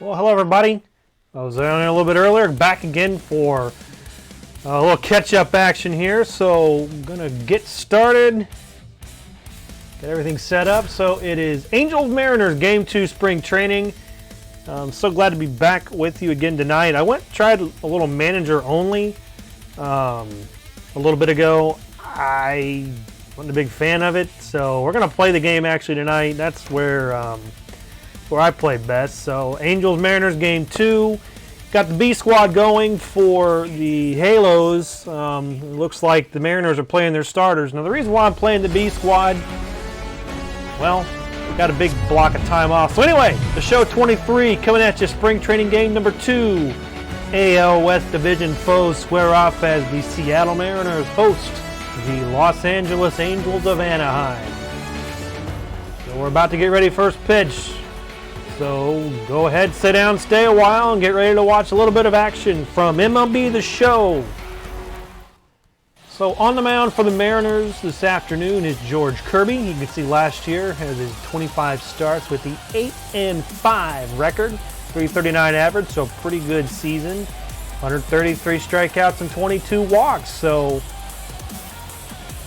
Well, hello everybody. I was on a little bit earlier, back again for a little catch-up action here. So I'm gonna get started, get everything set up. So it is Angels Mariners Game 2 Spring Training. I'm so glad to be back with you again tonight. I tried a little manager only a little bit ago. I wasn't a big fan of it, so we're gonna play the game actually tonight. That's where I play best. So Angels Mariners Game 2. Got the B squad going for the Halos. It looks like the Mariners are playing their starters. Now the reason why I'm playing the B squad, well, we got a big block of time off. So anyway, the show 23 coming at you, spring training game number 2. AL West Division foes square off as the Seattle Mariners host the Los Angeles Angels of Anaheim. So we're about to get ready, first pitch. So go ahead, sit down, stay a while, and get ready to watch a little bit of action from MLB The Show. So on the mound for the Mariners this afternoon is George Kirby. You can see last year has his 25 starts with the 8-5 record, 339 average, so pretty good season. 133 strikeouts and 22 walks, so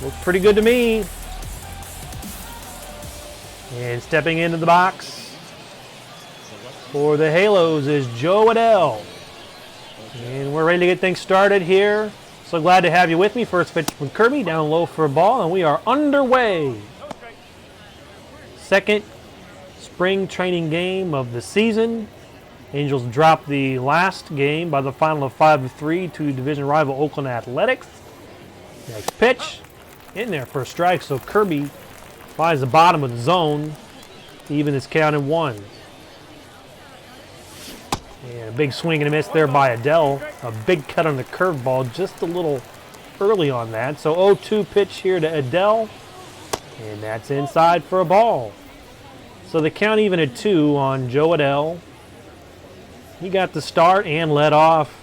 looks pretty good to me. And stepping into the box for the Halos is Jo Adell. And we're ready to get things started here. So glad to have you with me. First pitch from Kirby, down low for a ball, and we are underway. Second spring training game of the season. Angels dropped the last game by the final of 5-3 to division rival Oakland Athletics. Next pitch, in there for a strike, so Kirby finds the bottom of the zone. Even is counted 1. And a big swing and a miss there by Adell. A big cut on the curveball, just a little early on that. So 0-2 pitch here to Adell, and that's inside for a ball. So the count even at 2 on Jo Adell. He got the start and led off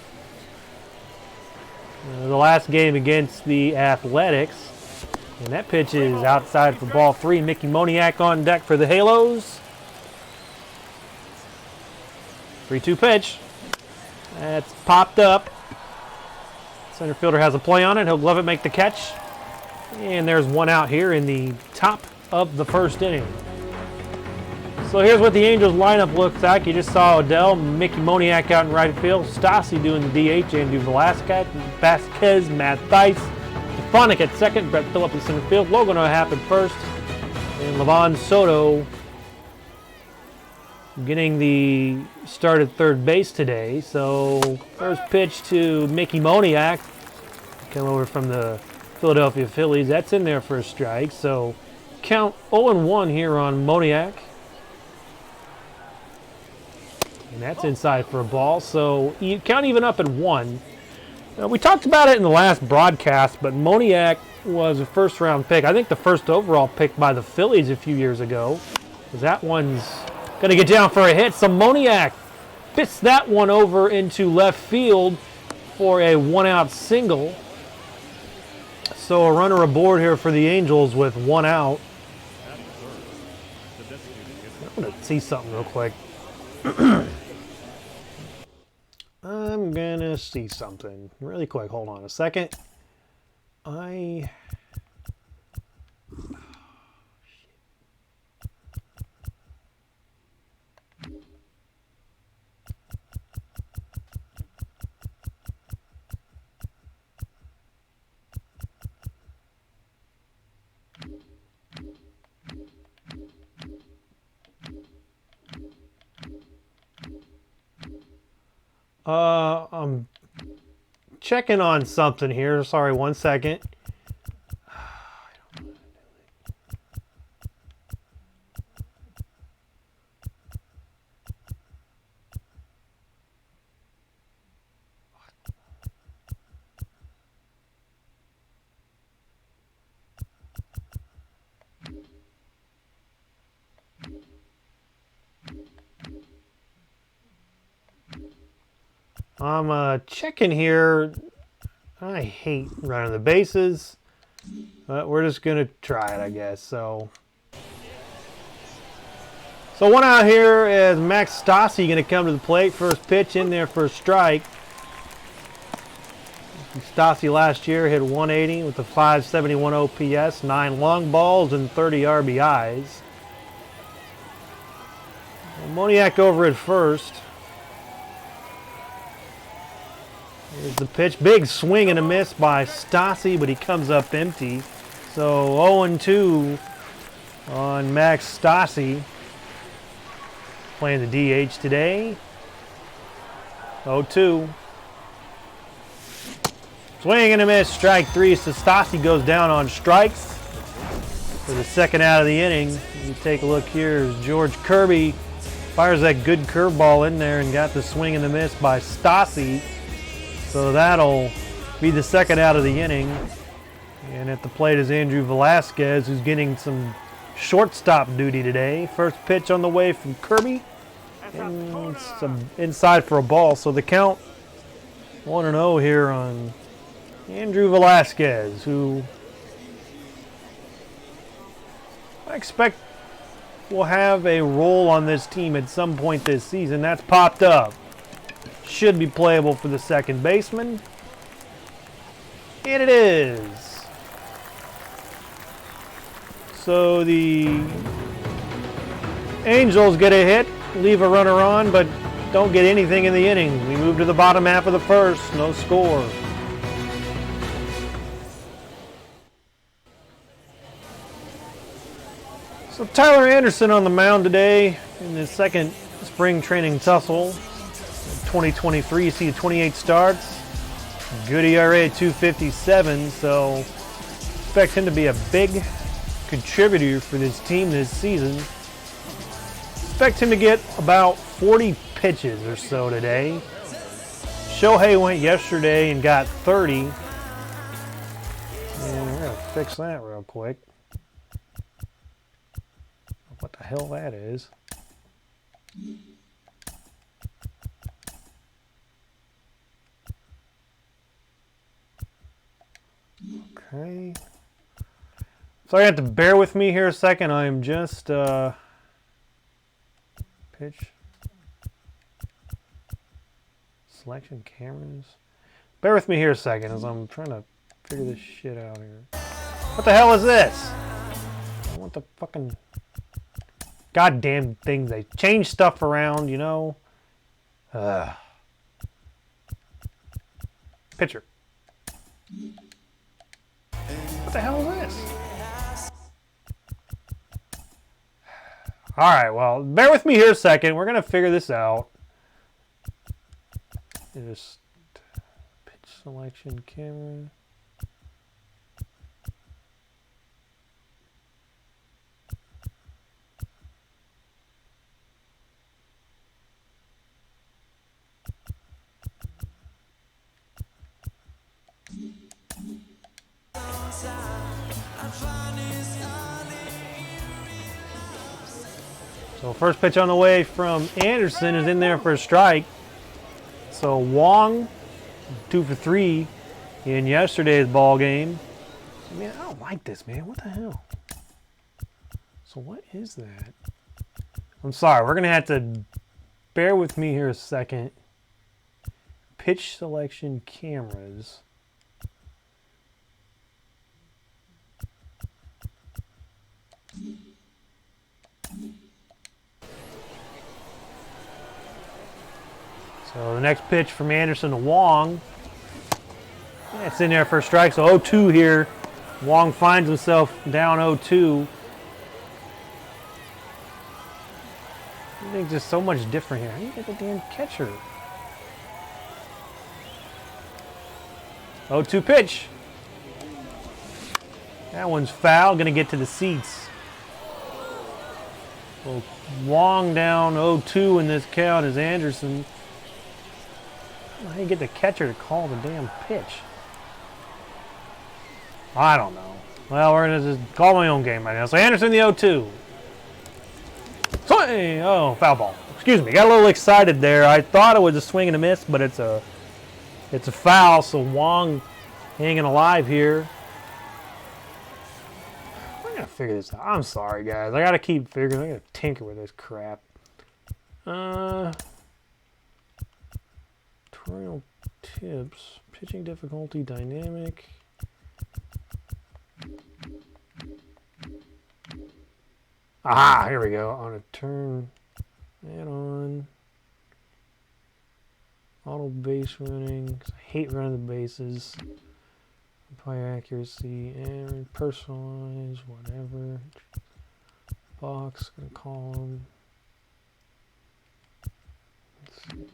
the last game against the Athletics. And that pitch is outside for ball 3. Mickey Moniak on deck for the Halos. 3-2 pitch. That's popped up. Center fielder has a play on it. He'll glove it, make the catch. And there's one out here in the top of the first inning. So here's what the Angels lineup looks like. You just saw Adell, Mickey Moniak out in right field, Stassi doing the DH, Andrew Vasquez, Matt Thaiss, Stefanik at second, Brett Phillips in center field, Logan O'Happen first, and Livan Soto getting the start at third base today. So first pitch to Mickey Moniak, come over from the Philadelphia Phillies. That's in there for a strike. So count 0-1 here on Moniak. And that's inside for a ball. So you count even up at 1. Now, we talked about it in the last broadcast, but Moniak was a first-round pick. I think the first overall pick by the Phillies a few years ago. That one's going to get down for a hit. So Moniak fits that one over into left field for a one-out single. So a runner aboard here for the Angels with 1 out. I'm going to see something real quick. I'm going to see something really quick. Hold on a second. I'm checking on something here. Sorry, 1 second. I'm checking here. I hate running the bases, but we're just going to try it, I guess. So So one out here is Max Stassi going to come to the plate. First pitch in there for a strike. Stassi last year hit 180 with a 571 OPS, 9 long balls, and 30 RBIs. Moniak over at first. Here's the pitch. Big swing and a miss by Stassi, but he comes up empty. So 0-2 on Max Stassi. Playing the DH today. 0-2. Swing and a miss. Strike 3. So Stassi goes down on strikes for the second out of the inning. You take a look here as George Kirby fires that good curveball in there and got the swing and the miss by Stassi. So that'll be the second out of the inning. And at the plate is Andrew Velasquez, who's getting some shortstop duty today. First pitch on the way from Kirby. And some inside for a ball. So the count 1-0 here on Andrew Velasquez, who I expect will have a role on this team at some point this season. That's popped up. Should be playable for the second baseman. And it is. So the Angels get a hit, leave a runner on, but don't get anything in the inning. We move to the bottom half of the first. No score. So Tyler Anderson on the mound today in his second spring training tussle. 2023, you see 28 starts. Good ERA at 2.57, so expect him to be a big contributor for this team this season. Expect him to get about 40 pitches or so today. Shohei went yesterday and got 30. And we're going to fix that real quick. What the hell that is. Okay. So you have to bear with me here a second. I am just pitch selection cameras. Bear with me here a second as I'm trying to figure this shit out here. What the hell is this? I want the fucking goddamn things. They change stuff around, you know. Pitcher. What the hell is this? Alright, well, bear with me here a second. We're going to figure this out. Just pitch selection camera. So first pitch on the way from Anderson is in there for a strike. So Wong, 2 for 3 in yesterday's ball game. Man, I don't like this, man. What the hell? So what is that? I'm sorry. We're going to have to bear with me here a second. Pitch selection cameras. So the next pitch from Anderson to Wong. It's in there for a strike. So 0-2 here. Wong finds himself down 0-2. I think just so much different here. How do you get the damn catcher? 0-2 pitch. That one's foul. Going to get to the seats. So Wong down 0-2 in this count as Anderson. How do you get the catcher to call the damn pitch? I don't know. Well, we're going to just call my own game right now. So Anderson the 0-2. Swing! Oh, foul ball. Excuse me. Got a little excited there. I thought it was a swing and a miss, but it's a foul. So Wong hanging alive here. We're going gotta figure this out. I'm sorry, guys. I gotta keep figuring. I gotta tinker with this crap. Tutorial tips. Pitching difficulty, dynamic. Aha! Here we go. On a turn. Add-on. Auto base running. I hate running the bases. Apply accuracy and personalize, whatever. Box, gonna call them. Let's see.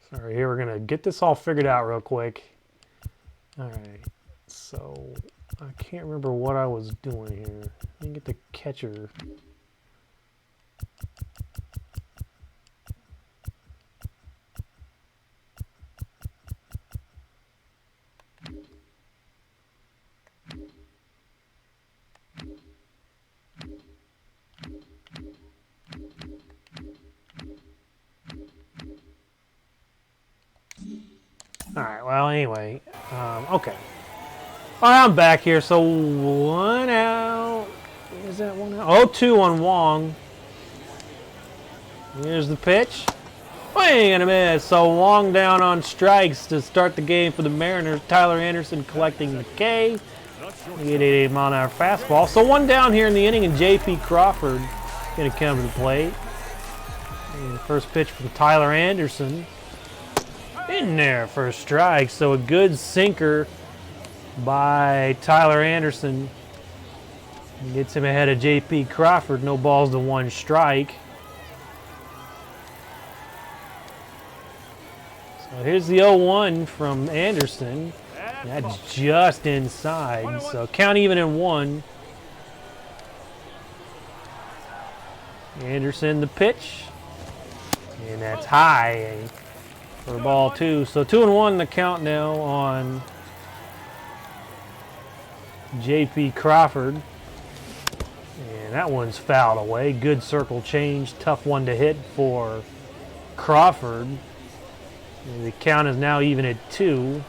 Sorry, here we're gonna get this all figured out real quick. Alright, so I can't remember what I was doing here. Let me get the catcher. Alright, well, anyway, okay. Alright, I'm back here, so 1 out. Is that 1 out? 0-2 on Wong. Here's the pitch. Swing and a miss. So Wong down on strikes to start the game for the Mariners. Tyler Anderson collecting the K. 88 mile-an-hour fastball. So 1 down here in the inning, and J.P. Crawford going to come to the plate. And the first pitch from Tyler Anderson. In there for a strike. So a good sinker by Tyler Anderson. Gets him ahead of J.P. Crawford. No balls to 1 strike. So here's the 0-1 from Anderson. That's just inside. So count even in 1. Anderson the pitch. And that's high for ball 2. So 2-1 the count now on J.P. Crawford. And that one's fouled away. Good circle change. Tough one to hit for Crawford. And the count is now even at 2.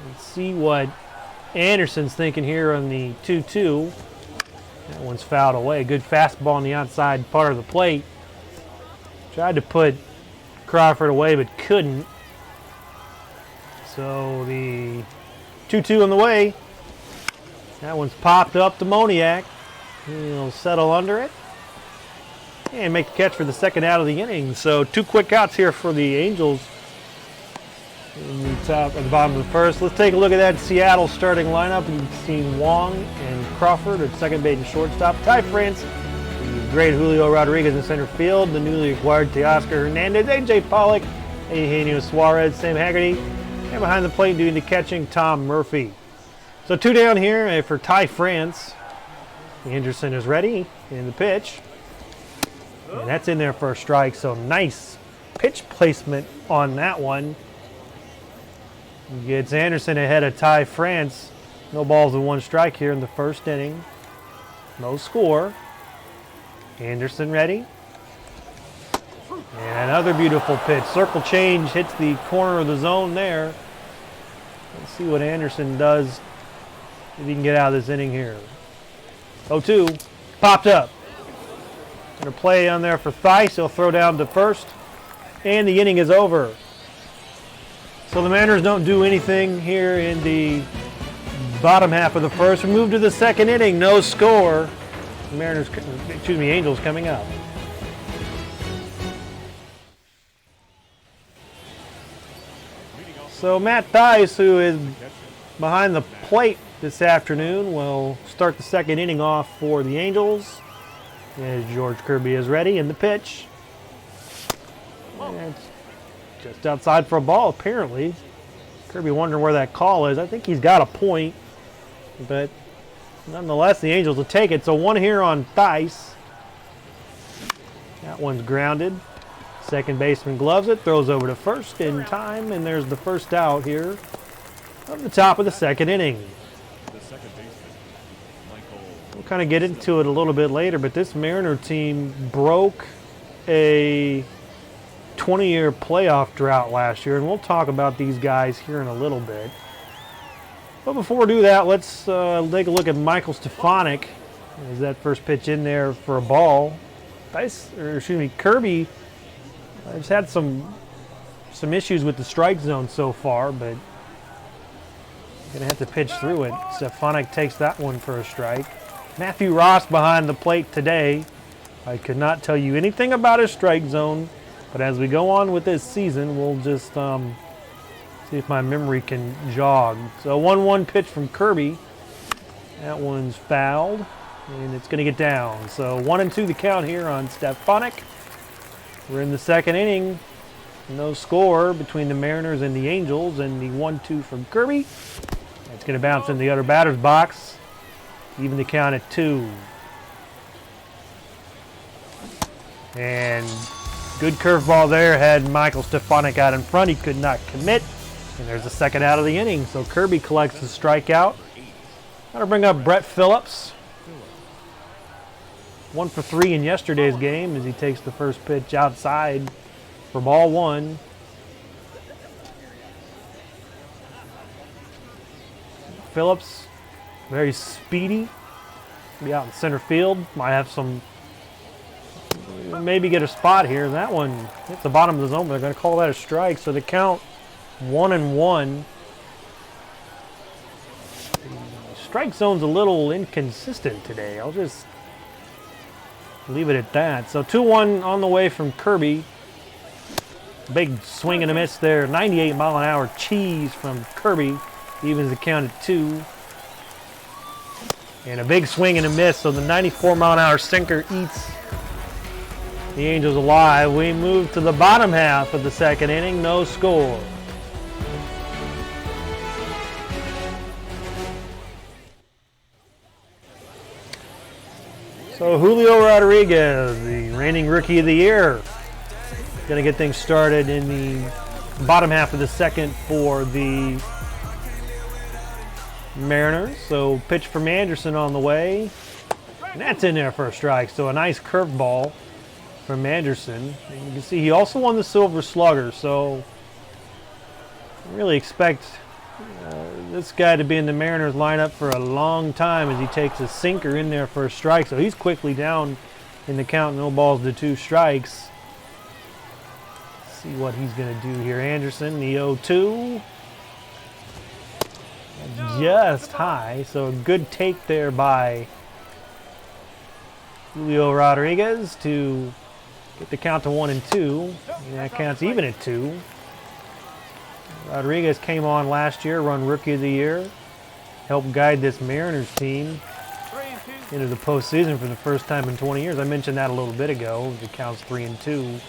Let's see what Anderson's thinking here on the 2-2. That one's fouled away. Good fastball on the outside part of the plate. Tried to put Crawford away but couldn't. So the 2-2 on the way. That one's popped up to Moniak. He'll settle under it and make the catch for the 2nd out of the inning. So 2 quick outs here for the Angels in the top at the bottom of the 1st. Let's take a look at that Seattle starting lineup. You've seen Wong and Crawford at second base and shortstop. Ty France, the great Julio Rodriguez in center field. The newly acquired Teoscar Hernandez, A.J. Pollock, Eugenio Suarez, Sam Haggerty, and behind the plate doing the catching, Tom Murphy. So 2 down here for Ty France. Anderson is ready in the pitch. And that's in there for a strike. So nice pitch placement on that one. Gets Anderson ahead of Ty France. No balls and 1 strike here in the 1st inning. No score. Anderson ready. And another beautiful pitch. Circle change hits the corner of the zone there. Let's see what Anderson does if he can get out of this inning here. 0-2. Popped up. Going to play on there for Theis. He'll throw down to first. And the inning is over. So the Mariners don't do anything here in the bottom half of the 1st. We move to the 2nd inning. No score. Angels coming up. So Matt Theis, who is behind the plate this afternoon, will start the 2nd inning off for the Angels. As George Kirby is ready in the pitch. And it's just outside for a ball, apparently. Kirby wondering where that call is. I think he's got a point. But nonetheless, the Angels will take it. So 1 here on Theis. That one's grounded. Second baseman gloves it, throws over to first in time, and there's the 1st out here of the top of the 2nd inning. We'll kind of get into it a little bit later, but this Mariner team broke a 20-year playoff drought last year, and we'll talk about these guys here in a little bit. But before we do that, let's take a look at Michael Stefanik. Is that first pitch in there for a ball? Kirby has had some issues with the strike zone so far, but gonna have to pitch through it. Stefanik takes that one for a strike. Matthew Ross behind the plate today. I could not tell you anything about his strike zone, but as we go on with this season, we'll just see if my memory can jog. So 1-1 pitch from Kirby. That one's fouled, and it's going to get down. So 1-2 the count here on Stefanik. We're in the second inning. No score between the Mariners and the Angels, and the 1-2 from Kirby. It's going to bounce in the other batter's box. Even the count at 2. And good curveball there. Had Michael Stefanik out in front. He could not commit. And there's the second out of the inning. So Kirby collects the strikeout. Got to bring up Brett Phillips. 1 for 3 in yesterday's game as he takes the first pitch outside for ball 1. Phillips, very speedy. Be out in center field. Might have some, maybe get a spot here. That one hits the bottom of the zone. They're going to call that a strike. So the count 1-1. The strike zone's a little inconsistent today. I'll just leave it at that. So 2-1 on the way from Kirby. Big swing and a miss there. 98-mile-an-hour cheese from Kirby. Evens the count at 2. And a big swing and a miss. So the 94-mile-an-hour sinker eats the Angels alive. We move to the bottom half of the second inning. No score. So Julio Rodriguez, the reigning Rookie of the Year, going to get things started in the bottom half of the second for the Mariners. So pitch from Anderson on the way. And that's in there for a strike. So a nice curveball from Anderson. And you can see he also won the Silver Slugger. So I really expect this guy to be in the Mariners lineup for a long time as he takes a sinker in there for a strike. So he's quickly down in the count. No balls to 2 strikes. See what he's going to do here. Anderson, the 0-2. Just high. So a good take there by Julio Rodriguez to get the count to 1-2. And that counts even at 2. Rodriguez came on last year, run Rookie of the Year, helped guide this Mariners team into the postseason for the first time in 20 years. I mentioned that a little bit ago. The count's 3-2.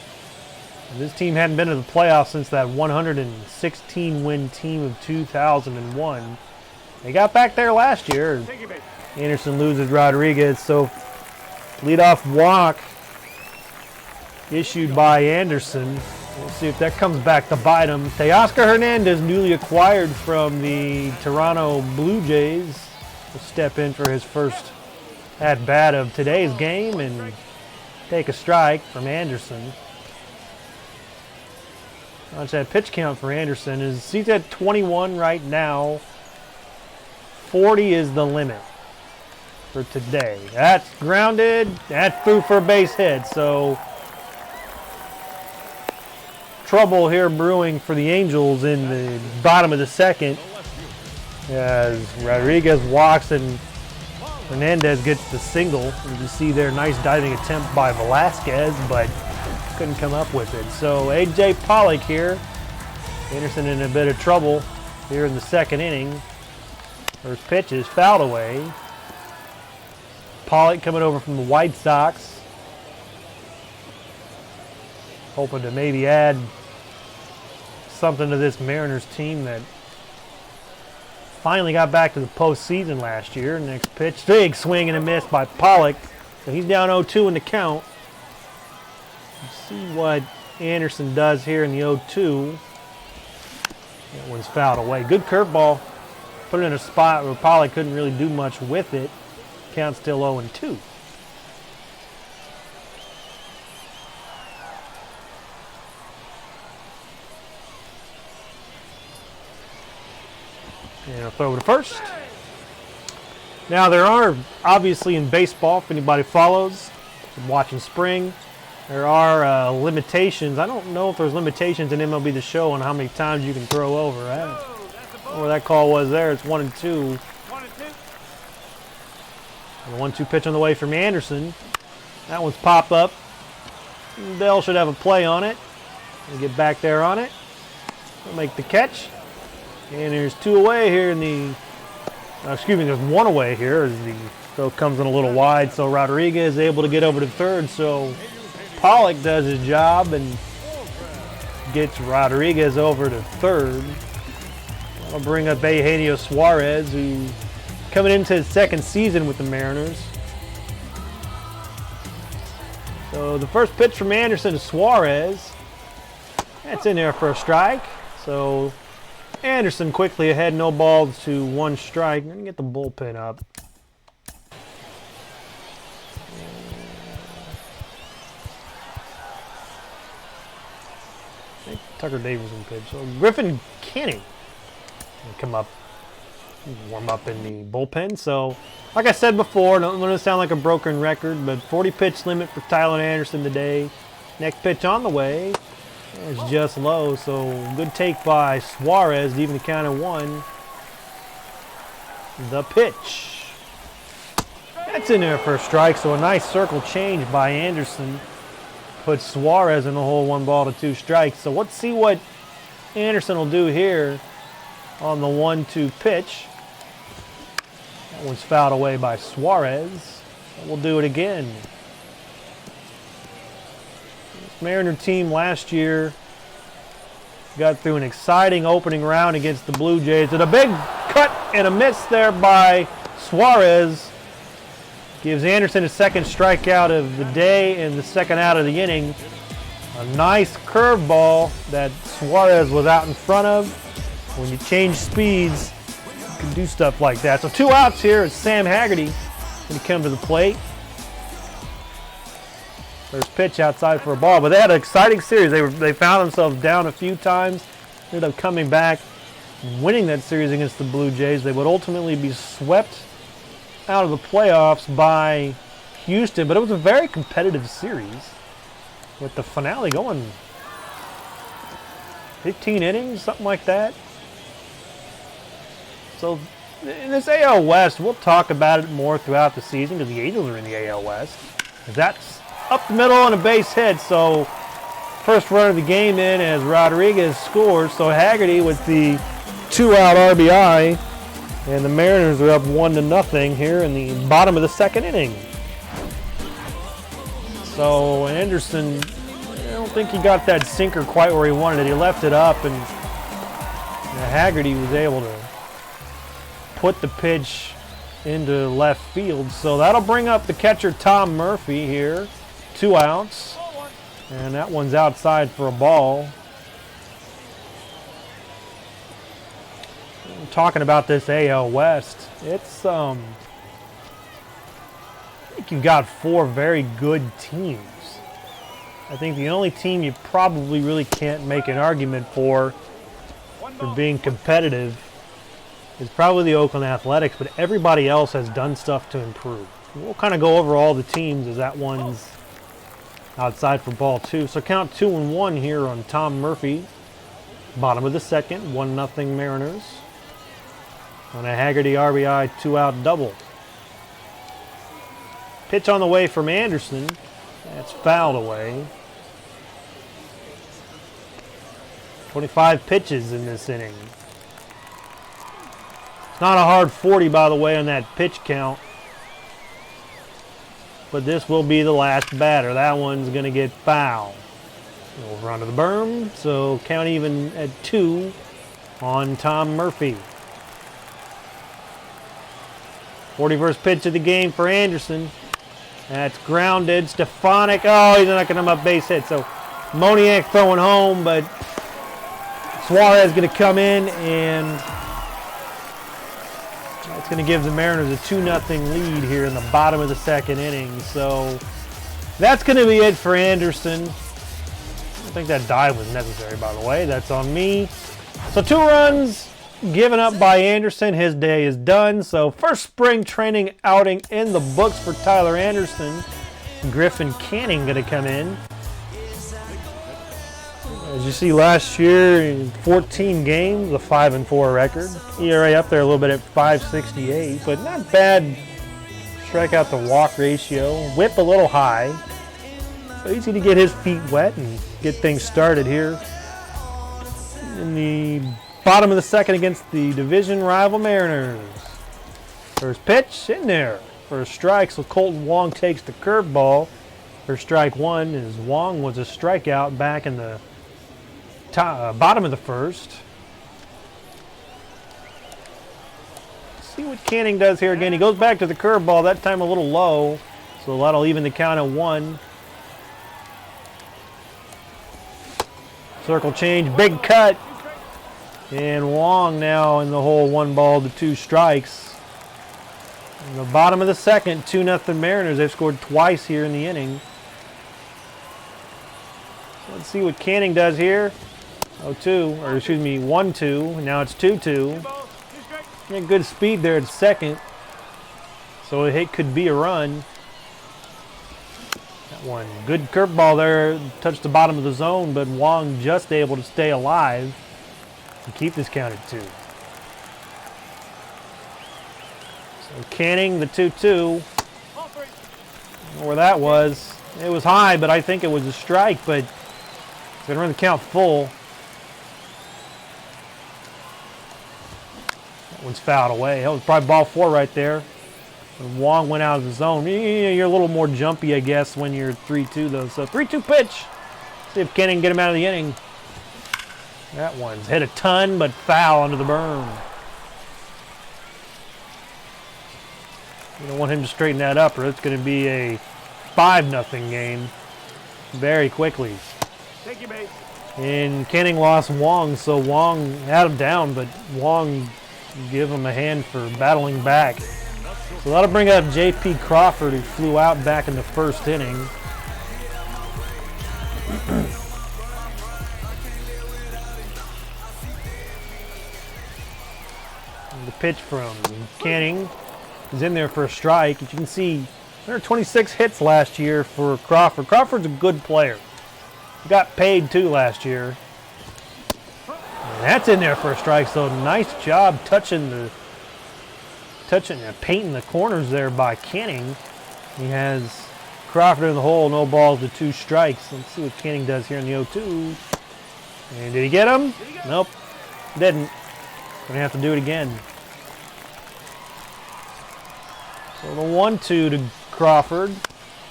This team hadn't been to the playoffs since that 116-win team of 2001. They got back there last year. Anderson loses Rodriguez, so leadoff walk issued by Anderson. We'll see if that comes back to bite him. Teoscar Hernandez, newly acquired from the Toronto Blue Jays, will step in for his first at-bat of today's game and take a strike from Anderson. Watch that pitch count for Anderson. He's at 21 right now. 40 is the limit for today. That's grounded. That's through for a base hit. So trouble here brewing for the Angels in the bottom of the second as Rodriguez walks and Hernandez gets the single. You can see there, nice diving attempt by Velasquez, but couldn't come up with it. So A.J. Pollock here. Anderson in a bit of trouble here in the second inning. First pitch is fouled away. Pollock coming over from the White Sox. Hoping to maybe add something to this Mariners team that finally got back to the postseason last year. Next pitch, big swing and a miss by Pollock. So he's down 0-2 in the count. Let's see what Anderson does here in the 0-2. That one's fouled away. Good curveball. Put it in a spot where Pollock couldn't really do much with it. Count still 0-2. throw to first. Now there are, obviously in baseball, if anybody follows, watching spring, there are limitations. I don't know if there's limitations in MLB The Show on how many times you can throw over. I don't know where that call was there. It's 1 and 2. 1-2 pitch on the way from Anderson. That one's pop up. Dell should have a play on it. We'll get back there on it. We'll make the catch. And there's 2 away here in the... excuse me, there's 1 away here as the throw comes in a little wide. So Rodriguez is able to get over to third. So Pollock does his job and gets Rodriguez over to third. That'll bring up Eugenio Suarez, who coming into his 2nd season with the Mariners. So the first pitch from Anderson to Suarez. That's in there for a strike. So Anderson quickly ahead, no balls to 1 strike. I'm going to get the bullpen up. I think Tucker Davidson pitch. So Griffin Canning will come up, warm up in the bullpen. So like I said before, don't want to sound like a broken record, but 40 pitch limit for Tyler Anderson today. Next pitch on the way. It's just low, so good take by Suarez to even the count at 1. The pitch. That's in there for a strike, so a nice circle change by Anderson. Puts Suarez in the hole, 1 ball to 2 strikes. So let's see what Anderson will do here on the 1-2 pitch. That one's fouled away by Suarez. We'll do it again. Mariner team last year got through an exciting opening round against the Blue Jays. And a big cut and a miss there by Suarez gives Anderson his 2nd strikeout of the day and the 2nd out of the inning. A nice curveball that Suarez was out in front of. When you change speeds, you can do stuff like that. So 2 outs here. It's Sam Haggerty when he comes to the plate. First pitch outside for a ball, but they had an exciting series. They found themselves down a few times, ended up coming back, winning that series against the Blue Jays. They would ultimately be swept out of the playoffs by Houston, but it was a very competitive series with the finale going 15 innings, something like that. So in this AL West, we'll talk about it more throughout the season because the Angels are in the AL West. That's up the middle on a base hit, so first run of the game in as Rodriguez scores. So Haggerty with the 2-out RBI, and the Mariners are up 1-0 here in the bottom of the 2nd inning. So Anderson, I don't think he got that sinker quite where he wanted it. He left it up, and Haggerty was able to put the pitch into left field. So that'll bring up the catcher Tom Murphy here. 2 outs, and that one's outside for a ball. I'm talking about this AL West. It's I think you've got 4 very good teams. I think the only team you probably really can't make an argument for being competitive is probably the Oakland Athletics, but everybody else has done stuff to improve. We'll kind of go over all the teams as that one's outside for ball 2. So count 2-1 here on Tom Murphy. Bottom of the 2nd, 1-0 Mariners. On a Haggerty RBI 2-out double. Pitch on the way from Anderson. That's fouled away. 25 pitches in this inning. It's not a hard 40, by the way, on that pitch count. But this will be the last batter. That one's going to get fouled. Over onto the berm, so count even at 2 on Tom Murphy. 41st pitch of the game for Anderson. That's grounded. Stefanik, oh, he's not going to come up base hit. So Moniak throwing home, but Suarez going to come in, and that's going to give the Mariners a 2-0 lead here in the bottom of the 2nd inning. So that's going to be it for Anderson. I don't think that dive was necessary, by the way. That's on me. So 2 runs, given up by Anderson. His day is done. So first spring training outing in the books for Tyler Anderson. Griffin Canning going to come in. As you see last year, in 14 games, a 5-4 record. ERA up there a little bit at 5.68, but not bad. Strike out the walk ratio. Whip a little high. So easy to get his feet wet and get things started here in the bottom of the second against the division rival Mariners. First pitch in there for a strike, so Colton Wong takes the curveball for strike one, as Wong was a strikeout back in the bottom of the first. See what Canning does here again. He goes back to the curveball, that time a little low, so that'll even the count at 1. Circle change, big cut. And Wong now in the hole, 1-2 strikes. In the bottom of the second, 2-0 Mariners. They've scored twice here in the inning. So let's see what Canning does here. 0-2, or excuse me, 1-2. Now it's 2-2. Good speed there at second. So a hit could be a run. That one, good curveball there. Touched the bottom of the zone, but Wong just able to stay alive and keep this count at 2. So Canning, the 2-2. I don't know where that was. It was high, but I think it was a strike, but it's going to run the count full. That one's fouled away. That was probably ball 4 right there. And Wong went out of the zone. You're a little more jumpy, I guess, when you're 3-2, though. So 3-2 pitch. See if Canning can get him out of the inning. That one's hit a ton, but foul under the berm. You don't want him to straighten that up, or it's going to be a 5-0 game very quickly. Thank you, mate. And Canning lost Wong, so Wong had him down, but Wong give him a hand for battling back. So that'll bring up J.P. Crawford, who flew out back in the first inning. The pitch from Canning is in there for a strike. As you can see, there are 26 hits last year for Crawford. Crawford's a good player. He got paid too last year. And that's in there for a strike, so nice job painting the corners there by Canning. He has Crawford in the hole, no balls to 2 strikes. Let's see what Canning does here in the 0-2. And did he get him? Nope, didn't. Gonna have to do it again. So the 1-2 to Crawford,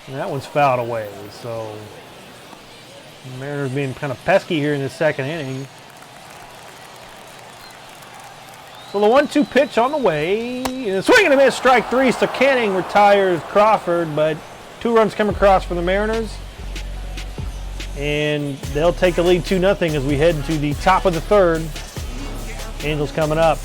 and that one's fouled away. So the Mariners being kind of pesky here in the second inning. So the 1-2 pitch on the way, and swing and a miss, strike 3. So Canning retires Crawford, but 2 runs come across for the Mariners, and they'll take the lead 2-0 as we head to the top of the third. Angels coming up.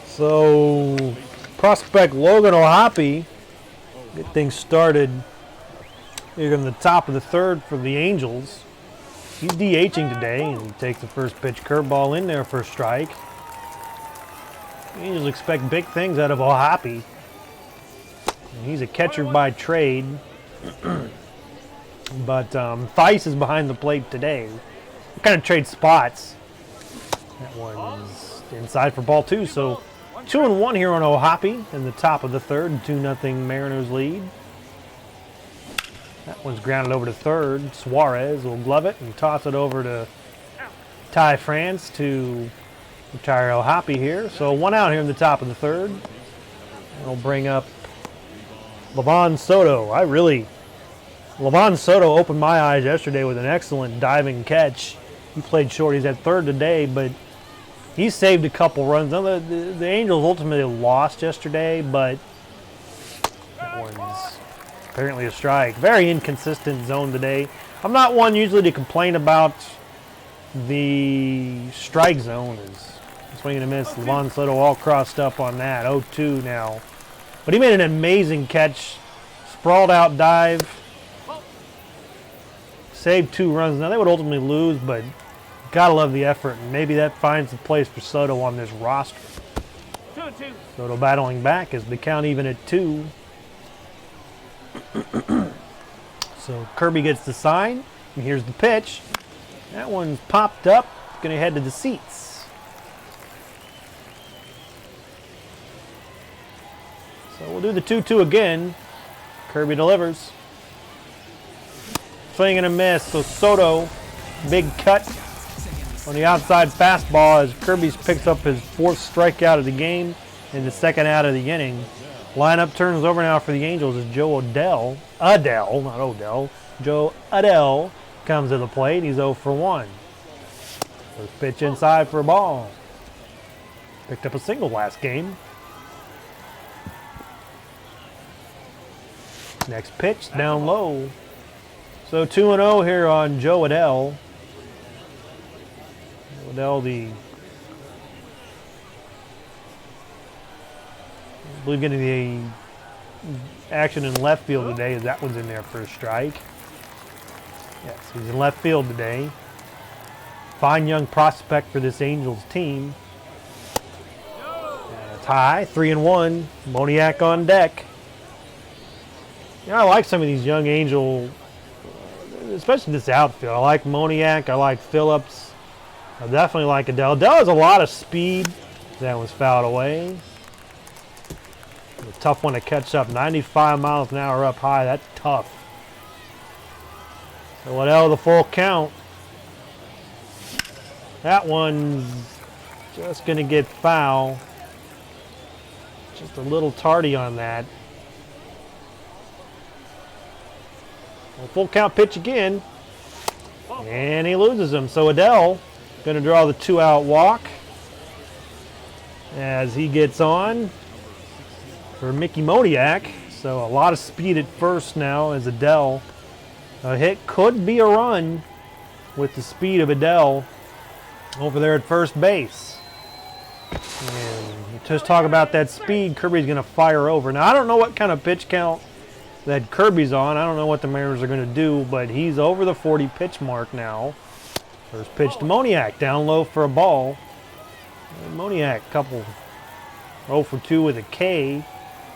So, prospect Logan O'Hoppe get things started here in the top of the third for the Angels. He's DHing today, and he takes the first pitch curveball in there for a strike. The Angels expect big things out of O'Hoppe. And he's a catcher by trade, but Theis is behind the plate today. They kind of trade spots. That one's inside for ball 2, so 2-1 here on O'Hoppe in the top of the third, 2-0 Mariners lead. That one's grounded over to third. Suarez will glove it and toss it over to Ty France to retire O'Hoppe here. So 1 out here in the top of the third. That'll bring up Livan Soto. Livan Soto opened my eyes yesterday with an excellent diving catch. He played short. He's at third today, but he saved a couple runs. Now, the Angels ultimately lost yesterday, but that one's apparently a strike. Very inconsistent zone today. I'm not one usually to complain about the strike zone. Is swing and a miss. Levon Soto all crossed up on that. 0-2 now. But he made an amazing catch. Sprawled out dive. Saved 2 runs. Now they would ultimately lose, but gotta love the effort. And maybe that finds a place for Soto on this roster. 2-2. Soto battling back as the count even at 2. So Kirby gets the sign. And here's the pitch. That one's popped up. Gonna head to the seats. So we'll do the 2-2 again. Kirby delivers. Swing and a miss. So Soto, big cut on the outside fastball as Kirby picks up his 4th strikeout of the game in the 2nd out of the inning. Lineup turns over now for the Angels as Joe Adell, not Odell, Joe Adell comes to the plate. He's 0 for 1. First pitch inside for a ball. Picked up a single last game. Next pitch down low. So 2-0 here on Joe Adell. Adell, I believe getting the action in left field today as that one's in there for a strike. Yes, he's in left field today. Fine young prospect for this Angels team. It's high, 3-1. Moniak on deck. I like some of these young Angel, especially this outfield. I like Moniak. I like Phillips. I definitely like Adell. Adell has a lot of speed. That was fouled away. A tough one to catch up. 95 miles an hour up high. That's tough. So Adell, the full count. That one's just going to get foul. Just a little tardy on that. Well, full count pitch again. And he loses him. So Adell going to draw the 2-out walk as he gets on for Mickey Moniak. So a lot of speed at first now as Adell. A hit could be a run with the speed of Adell over there at first base. And just talk about that speed, Kirby's going to fire over. Now, I don't know what kind of pitch count that Kirby's on. I don't know what the Mariners are going to do, but he's over the 40 pitch mark now. First pitch to Moniak, down low for a ball. And Moniak, couple 0 for 2 with a K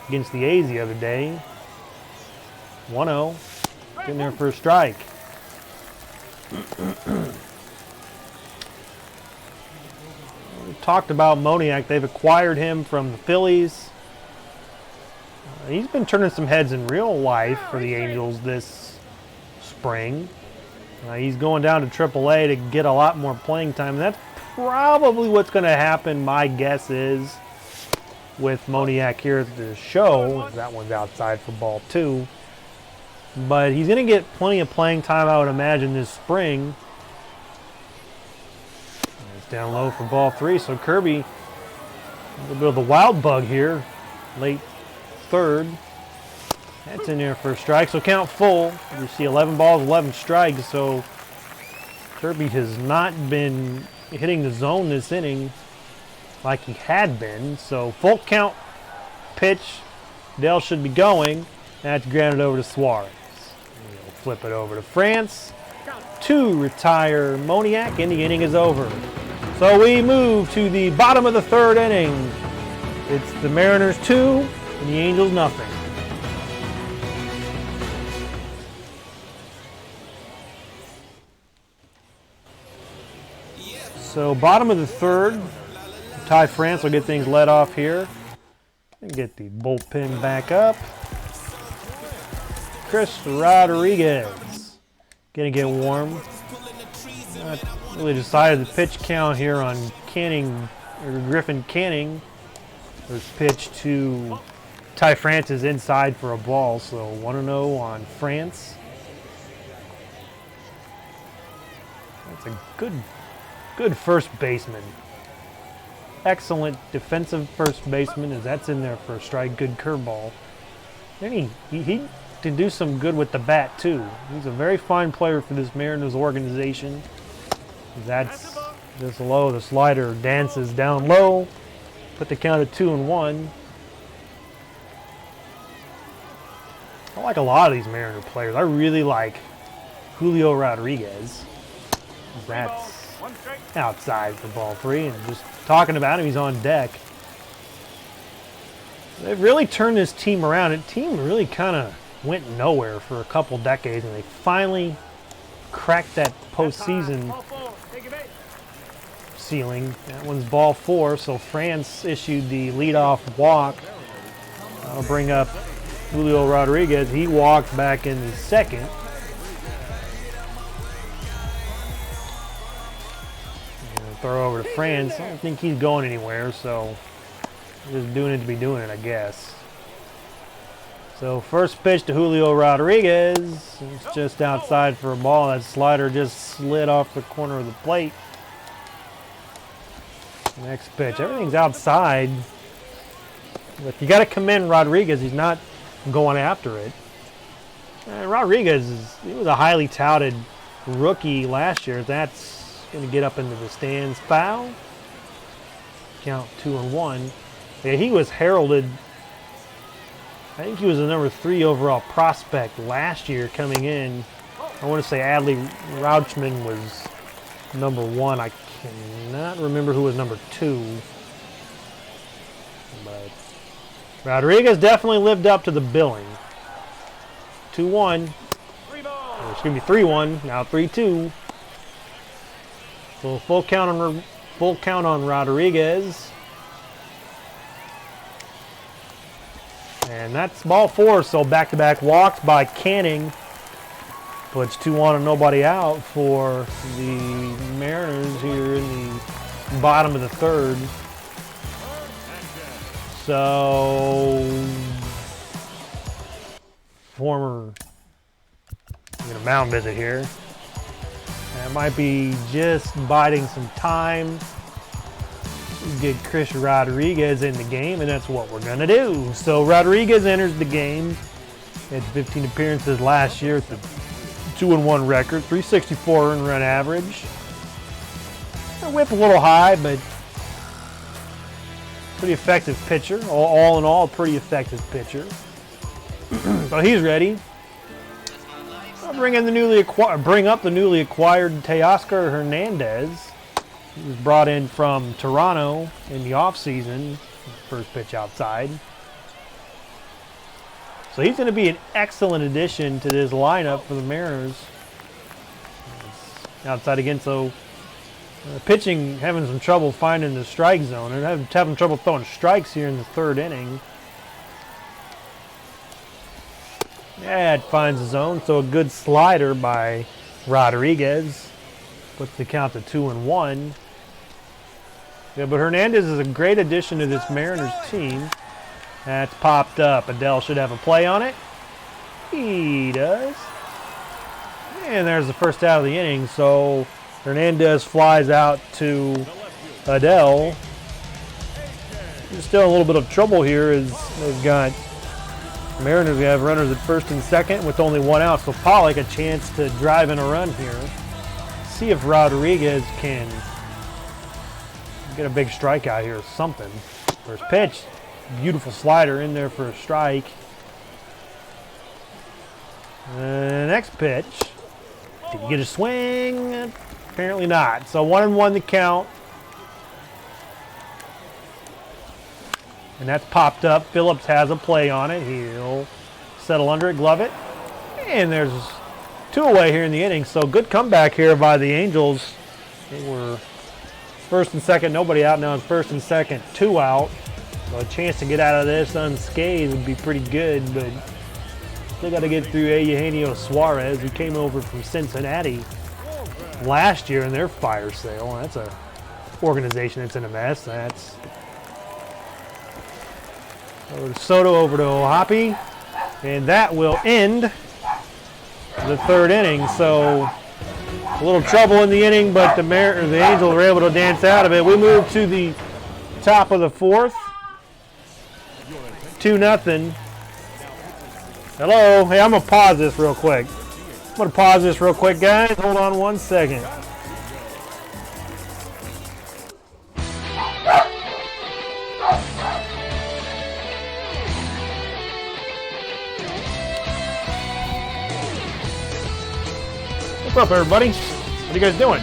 against the A's the other day. 1-0, getting there for a strike. We talked about Moniak. They've acquired him from the Phillies. He's been turning some heads in real life for the Angels this spring. He's going down to AAA to get a lot more playing time. And that's probably what's going to happen, my guess is, with Moniak here at the show. That one's outside for ball 2. But he's going to get plenty of playing time, I would imagine, this spring. It's down low for ball 3. So Kirby, a little bit of the wild bug here. Late 3rd. That's in there for a strike. So count full. You see 11 balls, 11 strikes. So Kirby has not been hitting the zone this inning like he had been. So full count pitch. Dell should be going. That's grounded over to Suarez. We'll flip it over to France. To retire Moniak, and the inning is over. So we move to the bottom of the 3rd inning. It's the Mariners 2 and the Angels nothing. So bottom of the 3rd, Ty France will get things led off here. And get the bullpen back up. Chris Rodriguez gonna get warm. Not really decided the pitch count here on Canning, or Griffin Canning. First pitch to Ty France is inside for a ball, so 1-0 on France. That's a good first baseman. Excellent defensive first baseman as that's in there for a strike. Good curveball. Then he can do some good with the bat too. He's a very fine player for this Mariners organization. That's this low. The slider dances down low. Put the count at 2-1. I like a lot of these Mariner players. I really like Julio Rodriguez. That's outside for ball 3. And just talking about him, he's on deck. They've really turned this team around. The team really kind of went nowhere for a couple decades, and they finally cracked that postseason ceiling. That one's ball 4, so France issued the leadoff walk. I'll bring up Julio Rodriguez. He walked back in the second. Throw over to France. I don't think he's going anywhere, so just doing it to be doing it, I guess. So first pitch to Julio Rodriguez. It's just outside for a ball. That slider just slid off the corner of the plate. Next pitch. Everything's outside. But you got to commend Rodriguez. He's not going after it. Rodriguez he was a highly touted rookie last year. That's going to get up into the stands. Foul. Count 2-1. Yeah, he was heralded. I think he was the number 3 overall prospect last year coming in. I want to say Adley Rutschman was number 1. I cannot remember who was number 2. But Rodriguez definitely lived up to the billing. 2-1. Excuse me, 3-1. Now 3-2. So full count on Rodriguez. And that's ball 4, so back-to-back walks by Canning. Puts 2-1 and nobody out for the Mariners here in the bottom of the 3rd. So, former mound visit here. That might be just biding some time. Get Chris Rodriguez in the game, and that's what we're going to do. So Rodriguez enters the game. Had 15 appearances last year at the 2-1 record, 364 earned run average. Whip a little high, but pretty effective pitcher. All in all, pretty effective pitcher. So he's ready. I'll bring up the newly acquired Teoscar Hernandez. He was brought in from Toronto in the offseason. First pitch outside. So he's going to be an excellent addition to this lineup for the Mariners. Outside again, so pitching having some trouble finding the strike zone and having trouble throwing strikes here in the 3rd inning. Yeah, it finds the zone, so a good slider by Rodriguez. Puts the count to 2-1. Yeah, but Hernandez is a great addition to this Mariners team. That's popped up. Adell should have a play on it. He does. And there's the first out of the inning. So Hernandez flies out to Adell. There's still a little bit of trouble here as they've got Mariners. We have runners at first and second with only 1 out. So Pollock a chance to drive in a run here. See if Rodriguez can get a big strikeout here or something. First pitch. Beautiful slider in there for a strike. Next pitch. Did he get a swing? Apparently not. So 1-1 the count. And that's popped up. Phillips has a play on it. He'll settle under it, glove it. And there's 2 away here in the inning. So good comeback here by the Angels. They were first and second, nobody out. Now it's first and second, 2 out. So a chance to get out of this unscathed would be pretty good, but still got to get through Eugenio Suarez, who came over from Cincinnati last year in their fire sale. That's a organization that's in a mess. That's Soto over to Ohapi, and that will end the 3rd inning. So a little trouble in the inning, but the Angels were able to dance out of it. We move to the top of the 4th. 2-0. Hello. Hey, I'm gonna pause this real quick. Guys. Hold on 1 second. What's up, everybody? What are you guys doing?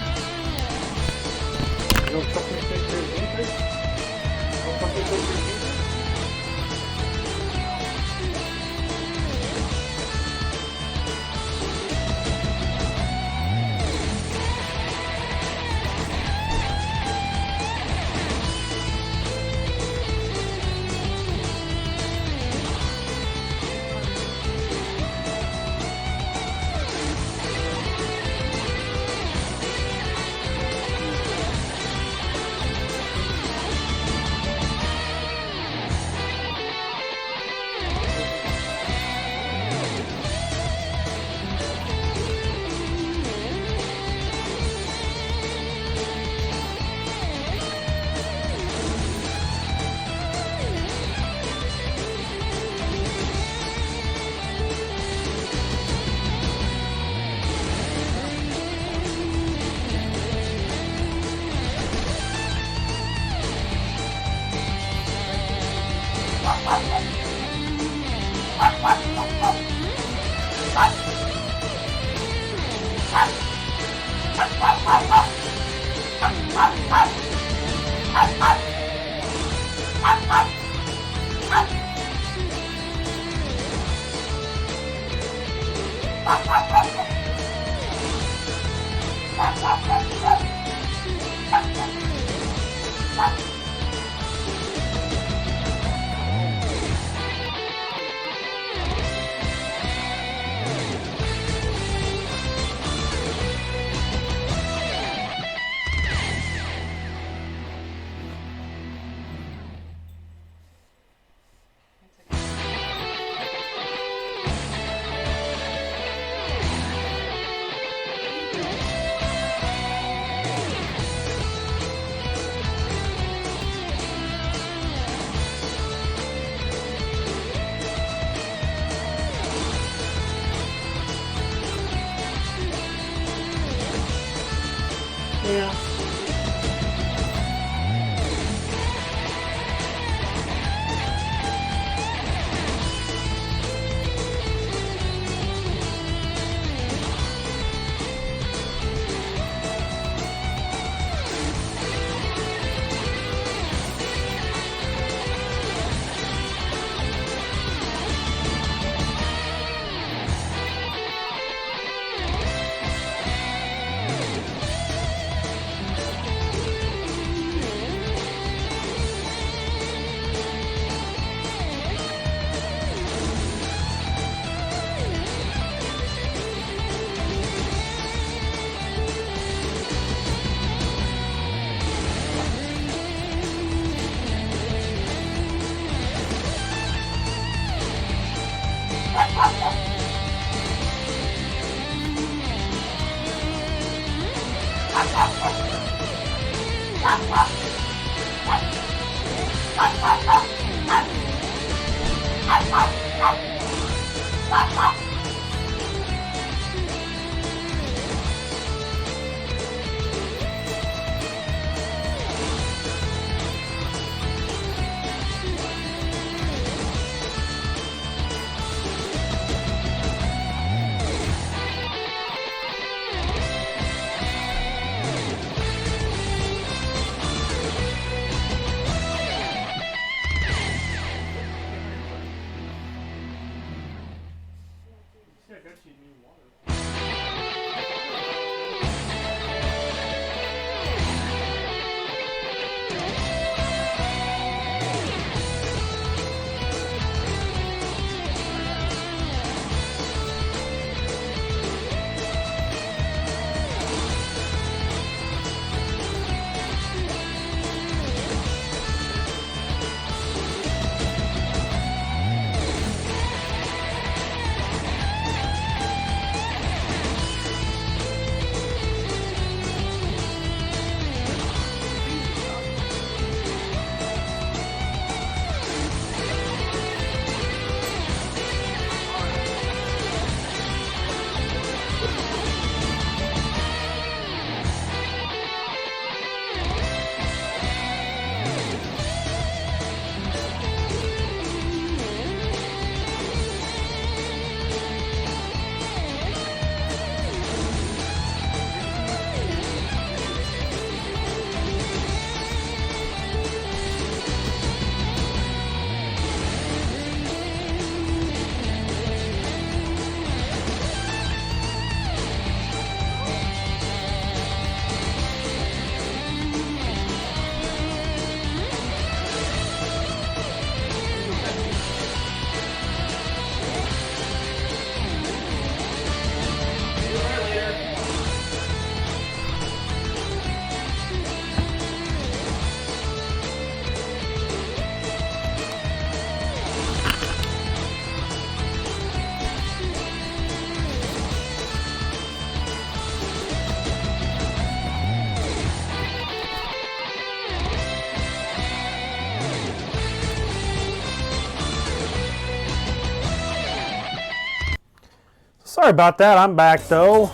Sorry about that. I'm back though.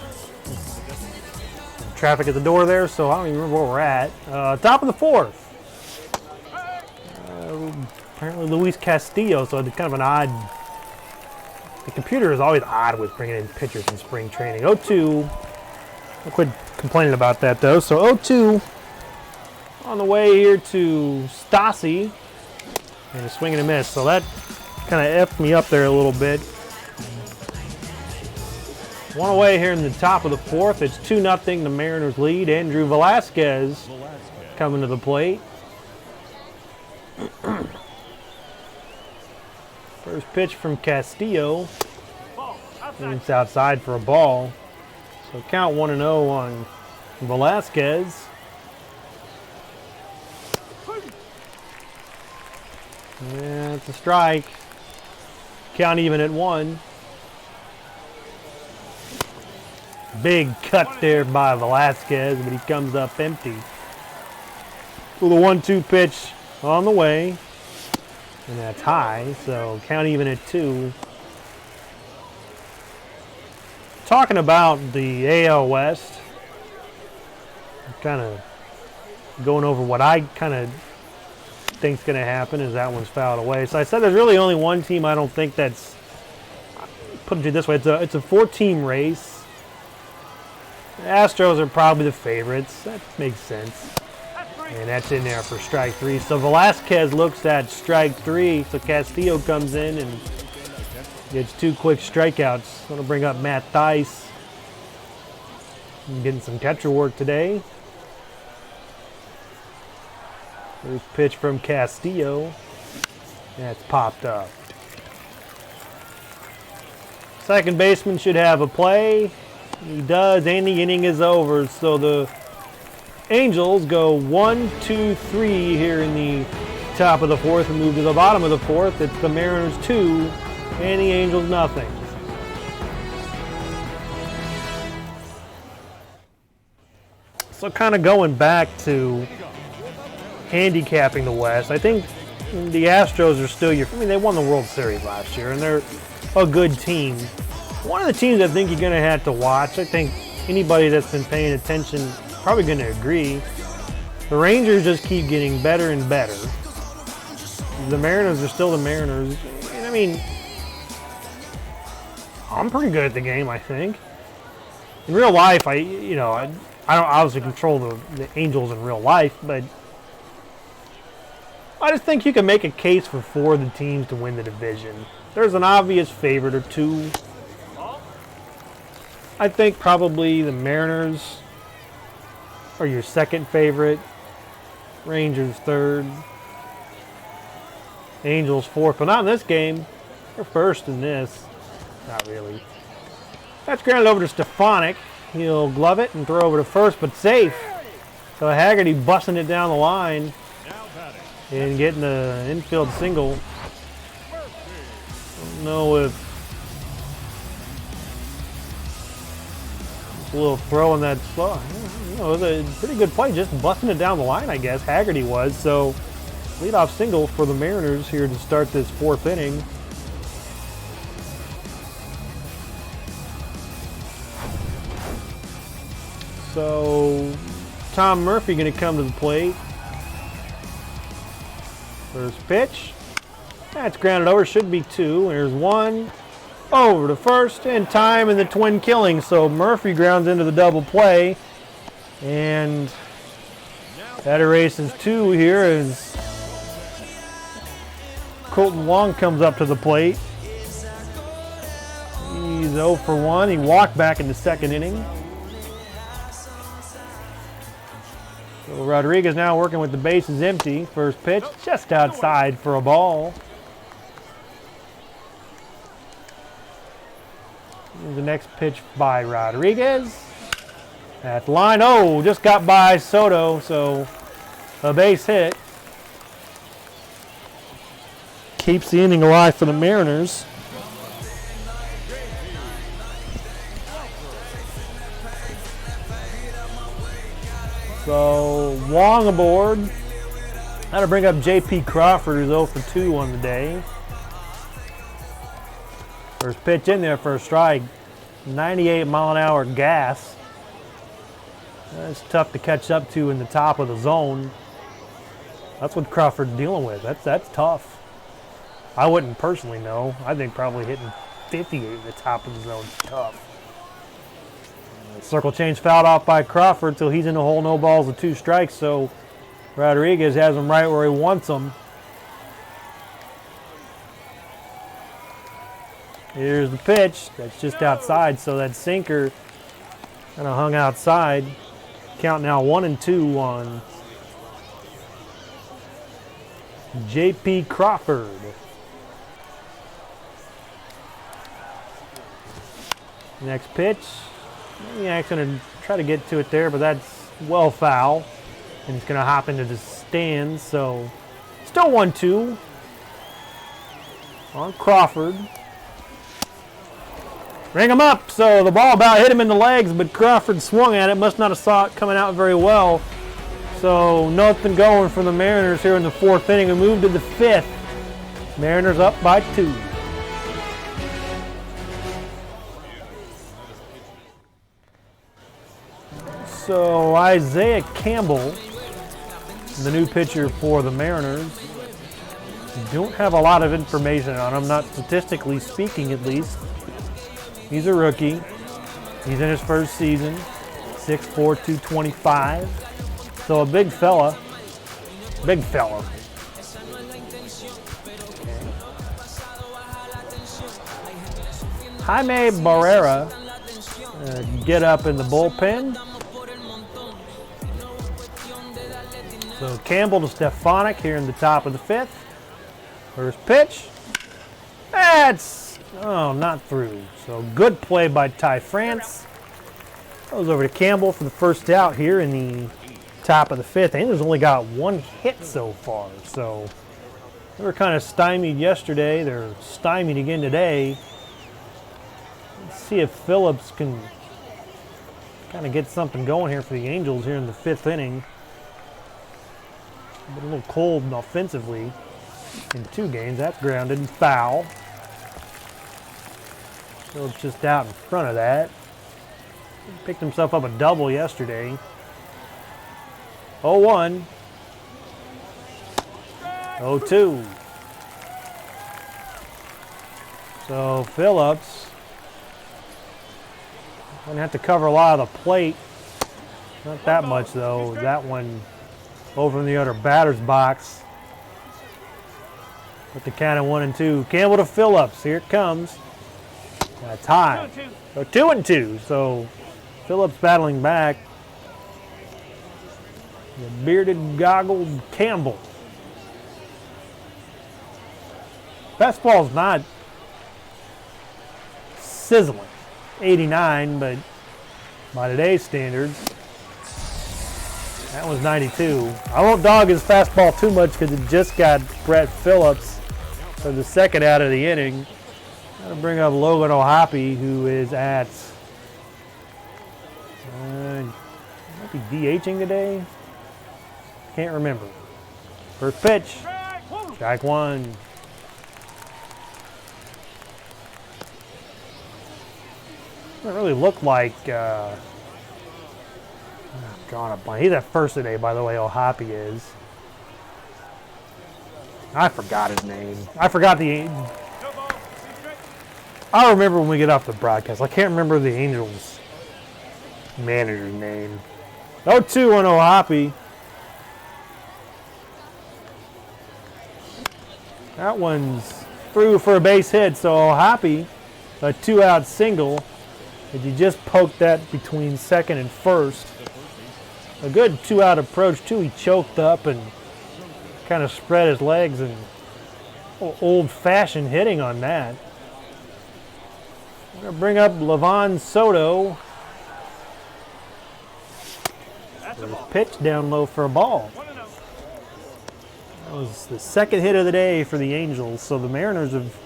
Traffic at the door there, so I don't even remember where we're at. Top of the fourth. Apparently Luis Castillo, so it's kind of an odd. The computer is always odd with bringing in pitchers in spring training. 0-2. I'll quit complaining about that though. So 0-2 on the way here to Stassi. And a swing and a miss. So that kind of effed me up there a little bit. One away here in the top of the fourth. It's 2-0. The Mariners lead. Andrew Velasquez coming to the plate. First pitch from Castillo. And it's outside for a ball. So count 1-0 on Velasquez. Yeah, it's a strike. Count even at 1. Big cut there by Velasquez, but he comes up empty. With a 1-2 pitch on the way. And that's high, so count even at 2. Talking about the AL West, kind of going over what I kind of think's going to happen is that one's fouled away. So I said there's really only one team I don't think that's, put it this way, it's a 4-team race. The Astros are probably the favorites. That makes sense. And that's in there for strike 3. So Velasquez looks at strike 3. So Castillo comes in and gets 2 quick strikeouts. Going to bring up Matt Thaiss. Getting some catcher work today. First pitch from Castillo. That's popped up. Second baseman should have a play. He does, and the inning is over. So the Angels go 1-2-3 here in the top of the fourth and move to the bottom of the fourth. It's the Mariners 2 and the Angels nothing. So kind of going back to handicapping the West, I think the Astros are still they won the World Series last year and they're a good team. One of the teams I think you're going to have to watch, I think anybody that's been paying attention probably going to agree, the Rangers just keep getting better and better. The Mariners are still the Mariners. And I mean, I'm pretty good at the game, I think. In real life, I don't obviously control the Angels in real life, but I just think you can make a case for 4 of the teams to win the division. There's an obvious favorite or 2. I think probably the Mariners are your second favorite. Rangers third. Angels fourth, but not in this game. They're first in this. Not really. That's grounded over to Stefanik. He'll glove it and throw over to first, but safe. So Haggerty busting it down the line and getting the infield single. Don't know if a little throw in that spot. It was a pretty good play, just busting it down the line, I guess. Haggerty was. So leadoff single for the Mariners here to start this 4th inning. So Tom Murphy going to come to the plate. First pitch. That's grounded over. Should be 2. There's 1. Over to first, and time in the twin killing. So Murphy grounds into the double play. And that erases 2 here as Colton Wong comes up to the plate. He's 0 for 1. He walked back in the 2nd inning. So Rodriguez now working with the bases empty. First pitch just outside for a ball. The next pitch by Rodriguez. At the line, just got by Soto, so a base hit. Keeps the inning alive for the Mariners. So Wong aboard. That'll bring up J.P. Crawford, who's 0 for 2 on the day. First pitch in there for a strike. 98-mile-an-hour gas. That's tough to catch up to in the top of the zone. That's what Crawford's dealing with. That's tough. I wouldn't personally know. I think probably hitting 58 in the top of the zone is tough. Circle change fouled off by Crawford till he's in the hole, no balls and 2 strikes. So Rodriguez has him right where he wants him. Here's the pitch. That's just outside, so that sinker kind of hung outside. Count now 1-2 on J.P. Crawford. Next pitch. Yeah, he's going to try to get to it there, but that's well foul. And it's going to hop into the stands, so still 1-2 on Crawford. Ring him up, so the ball about hit him in the legs, but Crawford swung at it. Must not have saw it coming out very well. So nothing going for the Mariners here in the 4th inning. We move to the 5th. Mariners up by 2. So Isaiah Campbell, the new pitcher for the Mariners. Don't have a lot of information on him, not statistically speaking at least. He's a rookie. He's in his first season. 6'4", 225. So a big fella. Big fella. Jaime Barrera get up in the bullpen. So Campbell to Stefanik here in the top of the 5th. First pitch. That's, not through. So good play by Ty France. Goes over to Campbell for the first out here in the top of the 5th. Angels only got 1 hit so far. So they were kind of stymied yesterday. They're stymied again today. Let's see if Phillips can kind of get something going here for the Angels here in the 5th inning. But a little cold offensively in 2 games. That's grounded and foul. Phillips just out in front of that. Picked himself up a double yesterday. 0-1. 0-2. So Phillips going to have to cover a lot of the plate. Not that much though. That one over in the other batter's box. With the count of 1-2. Campbell to Phillips. Here it comes. A tie. So 2-2. So Phillips battling back. The bearded, goggled Campbell. Fastball's not sizzling. 89, but by today's standards, that was 92. I won't dog his fastball too much because it just got Brett Phillips for the 2nd out of the inning. Gotta bring up Logan O'Hoppe, who is at might be DHing today. Can't remember. First pitch. Strike 1. Doesn't really look like drawing a blank. He's at first today, by the way. O'Hoppe is. I forgot his name. I forgot the. I'll remember when we get off the broadcast. I can't remember the Angels manager's name. 0-2 on O'Hoppe. That one's through for a base hit. So O'Hoppe, a 2-out single. If you just poked that between 2nd and 1st. A good 2-out approach too. He choked up and kind of spread his legs and old-fashioned hitting on that. We're going to bring up Levon Soto. Pitch down low for a ball. That was the 2nd hit of the day for the Angels. So the Mariners have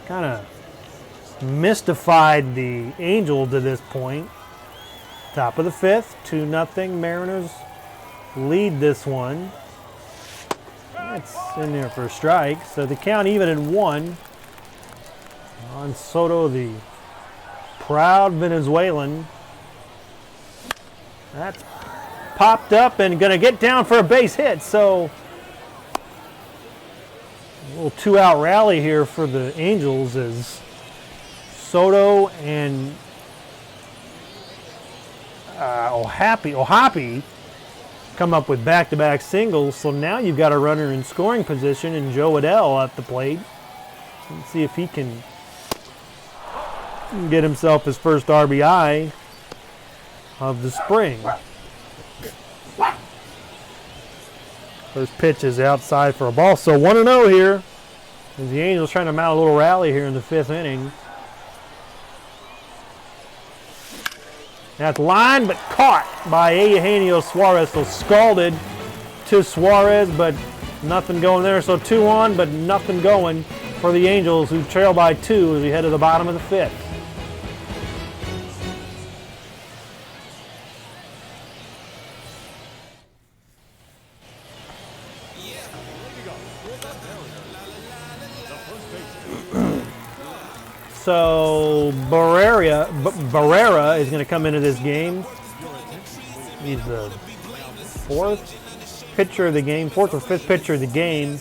kind of mystified the Angels to this point. Top of the 5th, 2-0. Mariners lead this one. It's in there for a strike. So the count even at 1. On Soto, the proud Venezuelan. That's popped up and going to get down for a base hit. So a little two-out rally here for the Angels as Soto and Ohapi come up with back-to-back singles. So now you've got a runner in scoring position and Joe Adell at the plate. Let's see if he can get himself his first RBI of the spring. First pitch is outside for a ball. So 1-0 here as the Angels trying to mount a little rally here in the 5th inning. That's line, but caught by Eugenio Suarez. So scalded to Suarez, but nothing going there. So 2-1, but nothing going for the Angels, who trail by 2 as we head to the bottom of the 5th. So Barrera is going to come into this game. He's the 4th pitcher of the game, 4th or 5th pitcher of the game.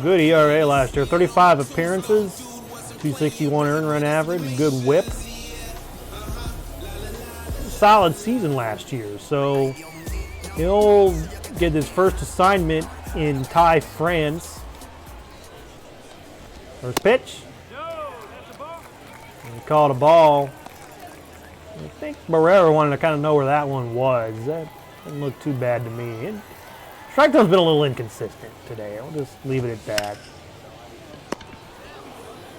Good ERA last year, 35 appearances, 261 earned run average, good whip. Solid season last year, so he'll get his first assignment in Thai, France. First pitch. He called a ball. I think Barrera wanted to kind of know where that one was. That didn't look too bad to me. Strike zone's been a little inconsistent today. I'll just leave it at that.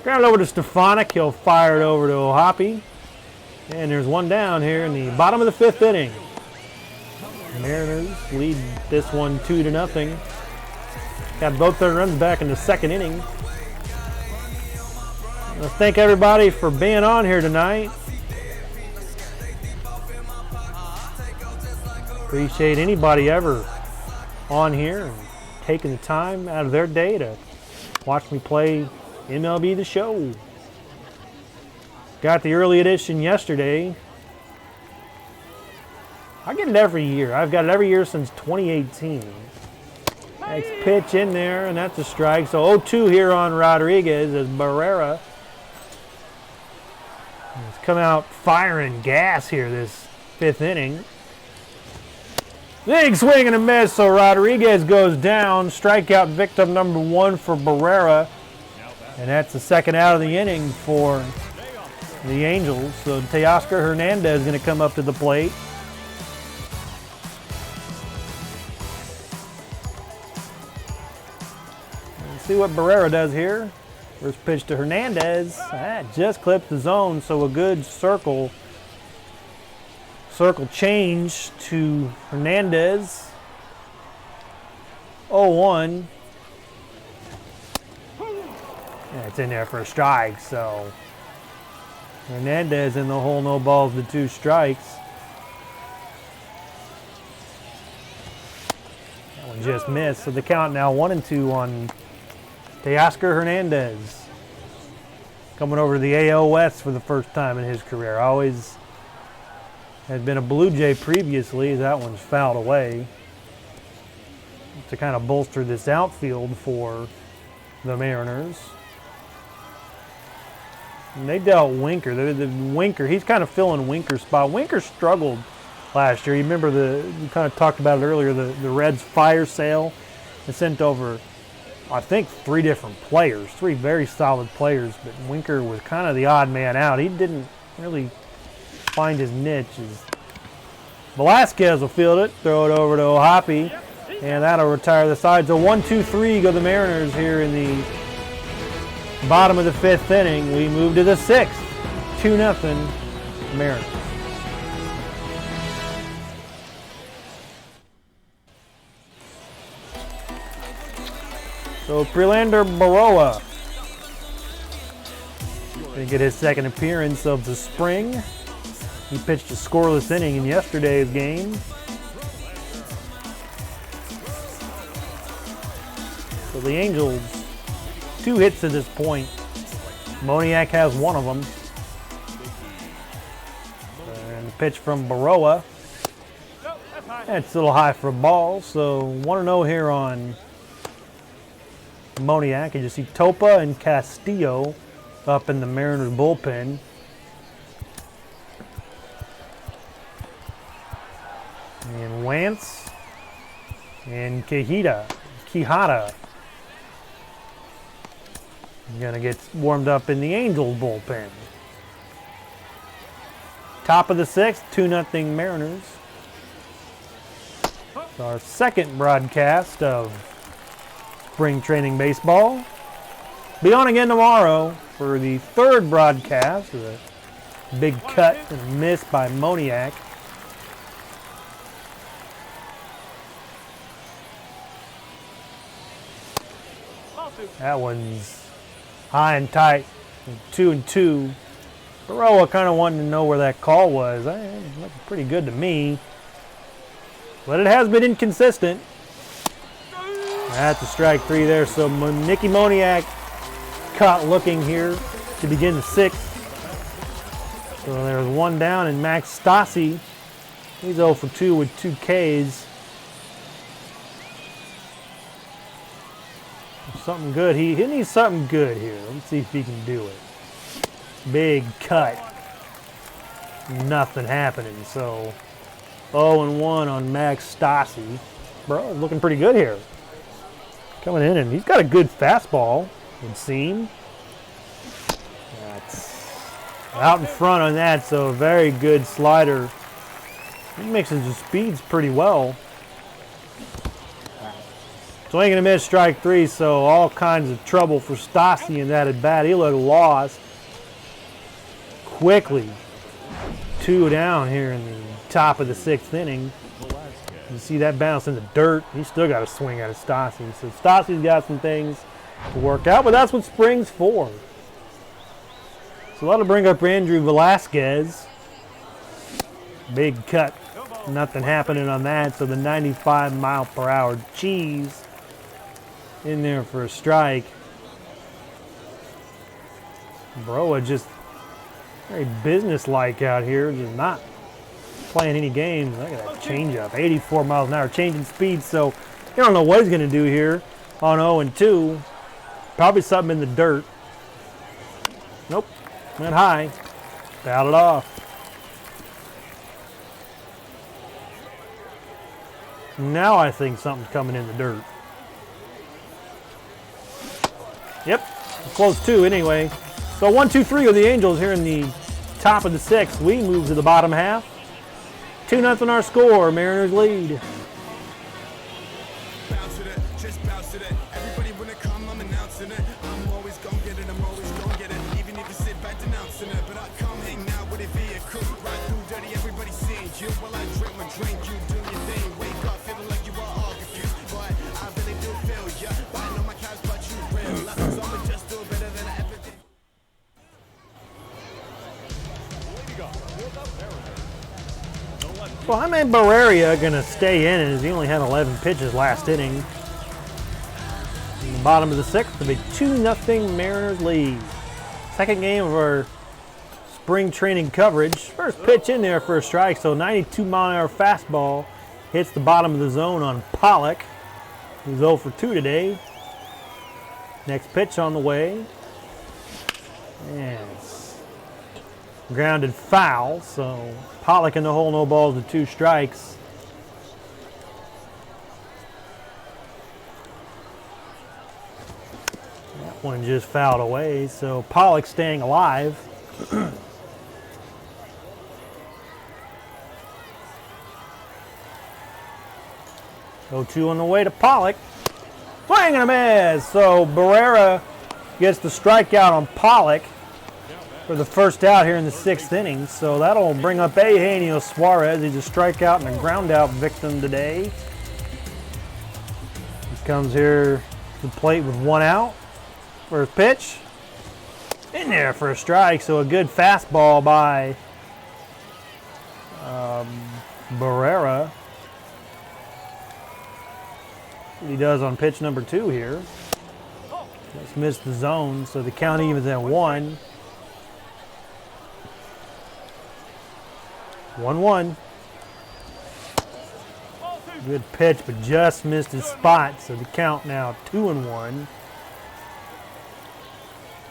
Ground over to Stefanik. He'll fire it over to Ohapi. And there's one down here in the bottom of the 5th inning. Mariners lead this one 2-0. Got both their runs back in the 2nd inning. Let's thank everybody for being on here tonight. Appreciate anybody ever on here and taking the time out of their day to watch me play MLB The Show. Got the early edition yesterday. I get it every year. I've got it every year since 2018. Next pitch in there, and that's a strike. So 0-2 here on Rodriguez as Barrera has come out firing gas here this 5th inning. Big swing and a miss, so Rodriguez goes down. Strikeout victim number 1 for Barrera. And that's the 2nd out of the inning for the Angels. So Teoscar Hernandez is going to come up to the plate. Let's see what Barrera does here. First pitch to Hernandez. That just clipped the zone, so a good circle change to Hernandez. 0-1. Yeah, it's in there for a strike, so Hernandez in the hole, no balls to 2 strikes. That one just missed, so the count now 1-2 on Teoscar Hernandez. Coming over to the AL West for the first time in his career. Always had been a Blue Jay previously. That one's fouled away to kind of bolster this outfield for the Mariners. And they dealt Winker. Winker, he's kind of filling Winker's spot. Winker struggled last year. You remember we kind of talked about it earlier, the Reds fire sale. They sent over, I think, 3 different players, 3 very solid players, but Winker was kind of the odd man out. He didn't really find his niche. Velasquez will field it, throw it over to Ohapi, and that'll retire the side. So 1-2-3 go the Mariners here in the bottom of the 5th inning. We move to the 6th. 2-0 Mariners. So Prelander Berroa going to get his 2nd appearance of the spring. He pitched a scoreless inning in yesterday's game. So the Angels, 2 hits to this point. Moniak has 1 of them. pitch from Baroa. That's a little high for a ball, so 1-0 here on Moniak. You just see Topa and Castillo up in the Mariners bullpen. And Wentz and Quijada. Gonna get warmed up in the Angels bullpen. Top of the 6th, 2-0 Mariners. It's our second broadcast of spring training baseball. Be on again tomorrow for the third broadcast. A big cut and a miss by Moniak. That one's high and tight, 2-2. Baroa kind of wanted to know where that call was. It looked pretty good to me, but it has been inconsistent. That's a strike 3 there. So Nicky Moniak caught looking here to begin the 6th. So there's 1 down, and Max Stassi, he's 0 for 2 with 2 Ks. Something good. He needs something good here. Let's see if he can do it. Big cut. Nothing happening. So 0-1 on Max Stassi. Bro, looking pretty good here. Coming in, and he's got a good fastball, it would seem. That's out in front on that, so a very good slider. He mixes the speeds pretty well. Swing and a miss, strike 3, so all kinds of trouble for Stassi in that at bat. He looked lost quickly. 2 down here in the top of the 6th inning. You see that bounce in the dirt. He's still got a swing out of Stassi. So Stassi's got some things to work out, but that's what spring's for. So that'll bring up Andrew Velasquez. Big cut. Nothing happening on that, so the 95-mile-per-hour cheese in there for a strike. Baroa just very businesslike out here, just not playing any games. Look at that changeup, 84 miles an hour, changing speed. So you don't know what he's going to do here on 0-2. Probably something in the dirt. Nope, went high, fouled it off. Now I think something's coming in the dirt. Yep, close 2 anyway. So 1-2-3 with the Angels here in the top of the 6th. We move to the bottom half. 2-0 our score. Mariners lead. Bounce to that, just bounce to that. Everybody when it come, I'm announcing it. I'm always gonna get it, I'm always gonna get it. Even if you sit back denouncing it. But I come hang out with a vehicle. Ride through dirty, everybody seeing you. While I drink my drink, you do your thing. Wake up feeling like you are all confused. But I really do feel ya. But I know my cats, but you real. So I'ma just do better than I ever did. Well, Jaime Barreria going to stay in as he only had 11 pitches last inning. In the bottom of the 6th, a big 2-0 Mariners lead. Second game of our spring training coverage. First pitch in there for a strike, so 92-mile-an-hour fastball hits the bottom of the zone on Pollock. He's 0 for 2 today. Next pitch on the way. And it's grounded foul, so Pollock in the hole, no balls to 2 strikes. That one just fouled away, so Pollock staying alive. 0-2 on the way to Pollock. Swing and a miss. So Barrera gets the strikeout on Pollock for the first out here in the 6th inning. So that'll bring up Eugenio Suarez. He's a strikeout and a ground out victim today. He comes here to the plate with 1 out. First pitch. In there for a strike. So a good fastball by Barrera. What he does on pitch number 2 here. Just missed the zone, so the count evens at 1. 1-1. Good pitch, but just missed his spot, so the count now 2-1.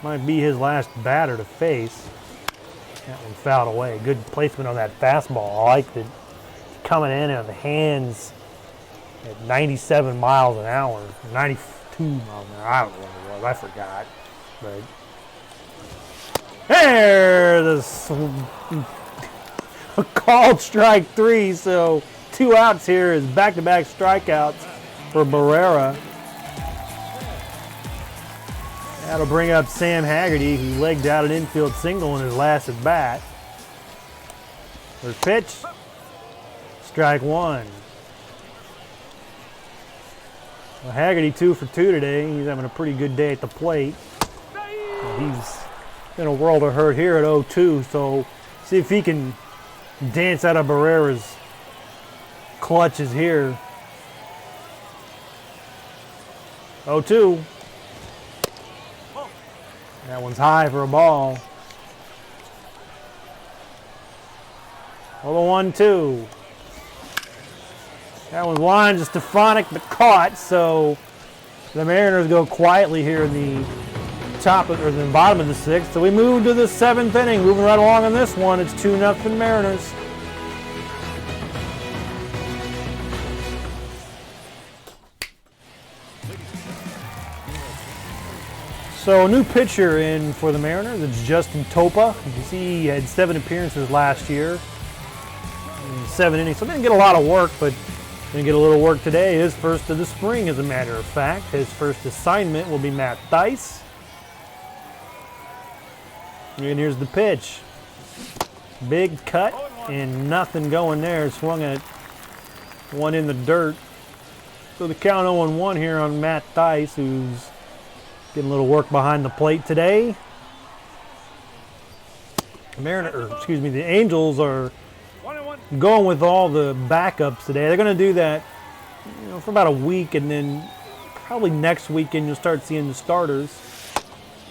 Might be his last batter to face. That one fouled away. Good placement on that fastball. I liked it. Coming in on the hands at 97 miles an hour. 92 miles an hour. I don't know what it was. I forgot. But there's a called strike 3, so 2 outs here is back-to-back strikeouts for Barrera. That'll bring up Sam Haggerty, who legged out an infield single in his last at bat. First pitch, strike 1. Well, Haggerty 2 for 2 today. He's having a pretty good day at the plate. He's in a world of hurt here at 0-2, so see if he can dance out of Barrera's clutches here. 0-2. That one's high for a ball. Well, the 1-2. That one's lined to Stefanik, but caught. So the Mariners go quietly here in the the bottom of the 6th. So we move to the 7th inning. Moving right along on this one. It's 2-0 Mariners. So a new pitcher in for the Mariners. It's Justin Topa. You can see he had 7 appearances last year. 7 innings. So didn't get a lot of work, but going to get a little work today. His first of the spring, as a matter of fact. His first assignment will be Matt Thaiss. And here's the pitch. Big cut and nothing going there. Swung at one in the dirt. So the count 0-1 here on Matt Thaiss, who's getting a little work behind the plate today. The Angels are going with all the backups today. They're going to do that, for about a week, and then probably next weekend you'll start seeing the starters.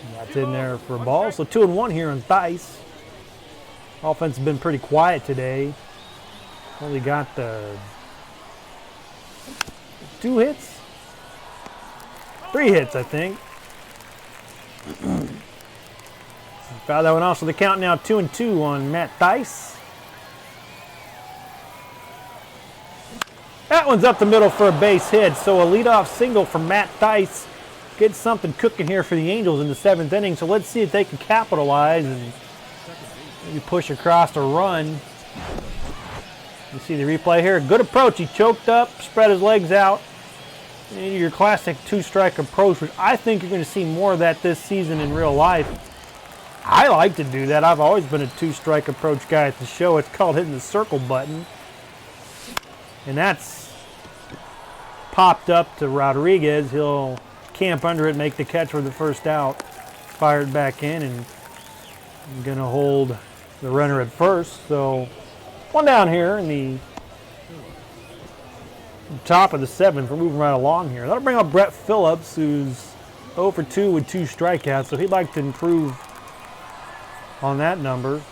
And that's in there for a ball. So 2-1 here on Thaiss. Offense has been pretty quiet today. Only got the 2 hits, 3 hits, I think. Foul that one off. So the count now 2-2 on Matt Thaiss. That one's up the middle for a base hit. So a leadoff single from Matt Thaiss gets something cooking here for the Angels in the 7th inning. So let's see if they can capitalize and maybe push across a run. You see the replay here. Good approach. He choked up, spread his legs out. Your classic 2-strike approach, which I think you're going to see more of that this season in real life. I like to do that. I've always been a 2-strike approach guy at the show. It's called hitting the circle button. And that's popped up to Rodriguez. He'll camp under it, make the catch for the first out. Fire it back in, and I'm going to hold the runner at first. So one down here in the top of the 7th. We're moving right along here. That'll bring up Brett Phillips, who's 0 for 2 with 2 strikeouts, so he'd like to improve on that number,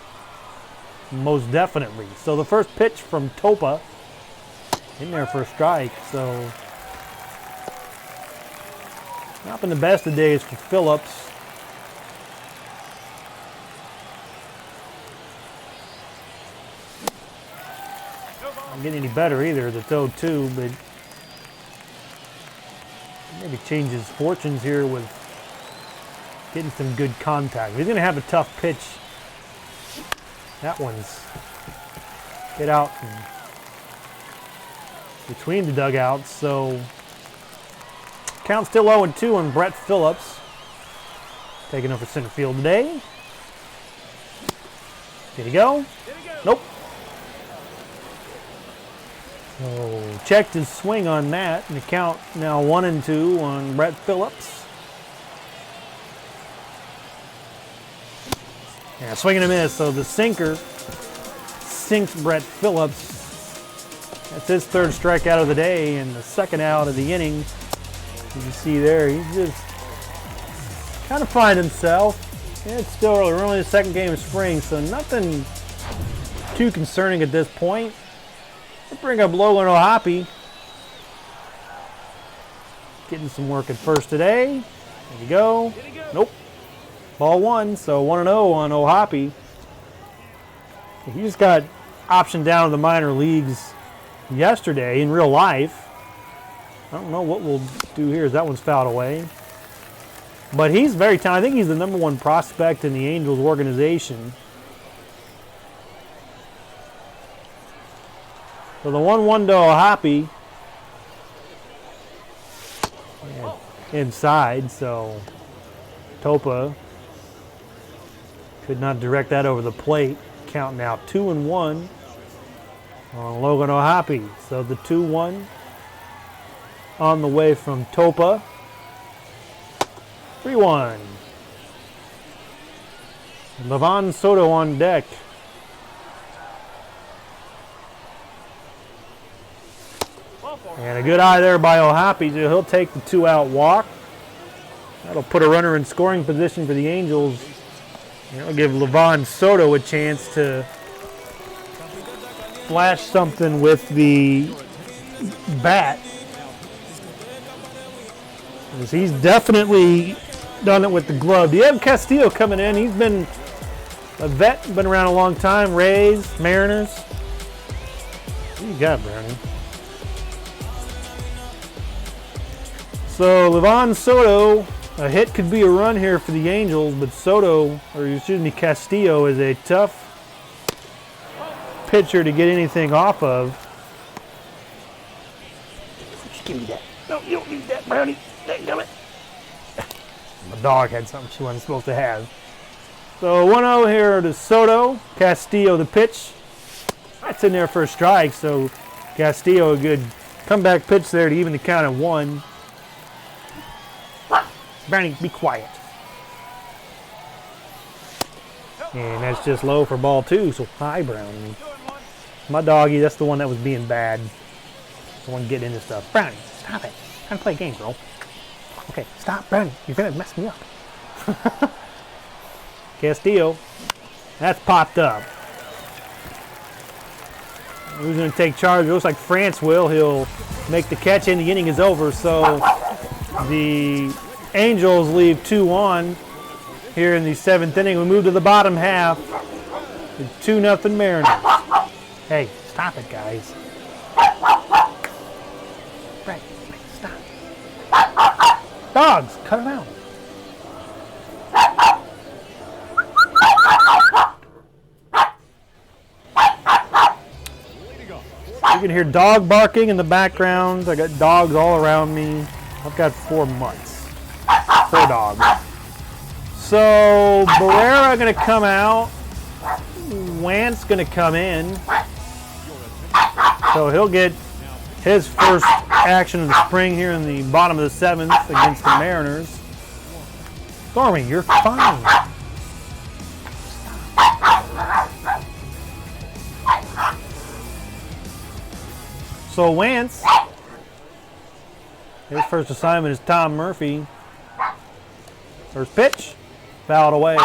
most definitely. So the first pitch from Topa, in there for a strike. So not been the best of days for Phillips. Not getting any better either. The 0-2, but maybe change his fortunes here with getting some good contact. He's going to have a tough pitch. That one's get out and between the dugouts. So count still 0-2 on Brett Phillips. Taking over center field today. Did he go? Nope. So checked his swing on that, and the count now 1-2 on Brett Phillips. Yeah, swing and a miss. So the sinker sinks Brett Phillips. That's his 3rd strikeout of the day and the 2nd out of the inning. You can see there, he's just kind of finding himself. Yeah, it's still early. We're only the 2nd game of spring, so nothing too concerning at this point. We'll bring up Logan O'Hoppe. Getting some work at first today. There you go. Nope. Ball one, so 1-0 on O'Hoppe. He just got optioned down to the minor leagues yesterday in real life. I don't know what we'll do here as that one's fouled away. But he's very talented. I think he's the #1 prospect in the Angels organization. So the 1-1 to O'Hoppe. Inside, so Topa could not direct that over the plate. Count now 2-1 on Logan O'Hoppe. So the 2-1 on the way from Topa. 3-1. Livan Soto on deck. And a good eye there by O'Hoppe. He'll take the 2-out walk. That'll put a runner in scoring position for the Angels. It'll give Livan Soto a chance to flash something with the bat. He's definitely done it with the glove. Diego Castillo coming in. He's been a vet, been around a long time. Rays, Mariners. What you got, Brownie? So Livan Soto, a hit could be a run here for the Angels, but Castillo is a tough pitcher to get anything off of. Just give me that. No, you don't need that, Brownie. Damn it. My dog had something she wasn't supposed to have. So 1-0 here to Soto. Castillo the pitch. That's in there for a strike, so Castillo a good comeback pitch there to even the count at 1. Brownie, be quiet. And that's just low for ball 2, so hi, Brownie. My doggy, that's the one that was being bad. The one getting into stuff. Brownie, stop it. I'm trying to play a game, bro. Okay, stop, Brownie. You're going to mess me up. Castillo. That's popped up. Who's going to take charge? It looks like France will. He'll make the catch and the inning is over. So the Angels leave 2 on here in the 7th inning. We move to the bottom half. 2-0 Mariners. Hey, stop it, guys. Right, stop. Dogs, cut them out. You can hear dog barking in the background. I got dogs all around me. I've got 4 mutts. 4 dogs. So Barrera going to come out. Wantz going to come in. So he'll get his first action of the spring here in the bottom of the 7th against the Mariners. Stormy, you're fine. So Wantz, his first assignment is Tom Murphy. First pitch, fouled away.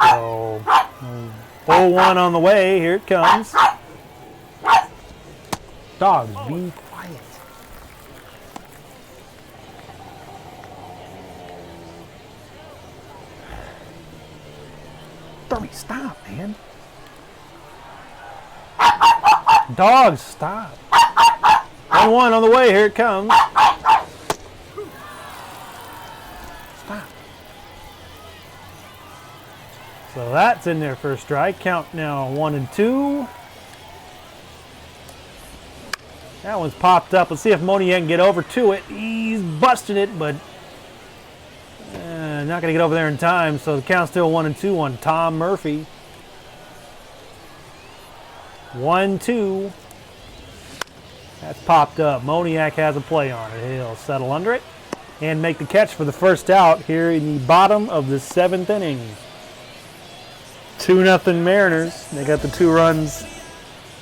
So 0-1 on the way. Here it comes. Dogs, be quiet. Stormy, stop, man. Dogs, stop. 1-1 on the way. Here it comes. Stop. So that's in there for a strike. Count now 1-2. That one's popped up. Let's see if Moniak can get over to it. He's busting it, but not going to get over there in time. So the count's still 1-2 on Tom Murphy. 1-2. That's popped up. Moniak has a play on it. He'll settle under it and make the catch for the first out here in the bottom of the 7th inning. 2-0 Mariners. They got the 2 runs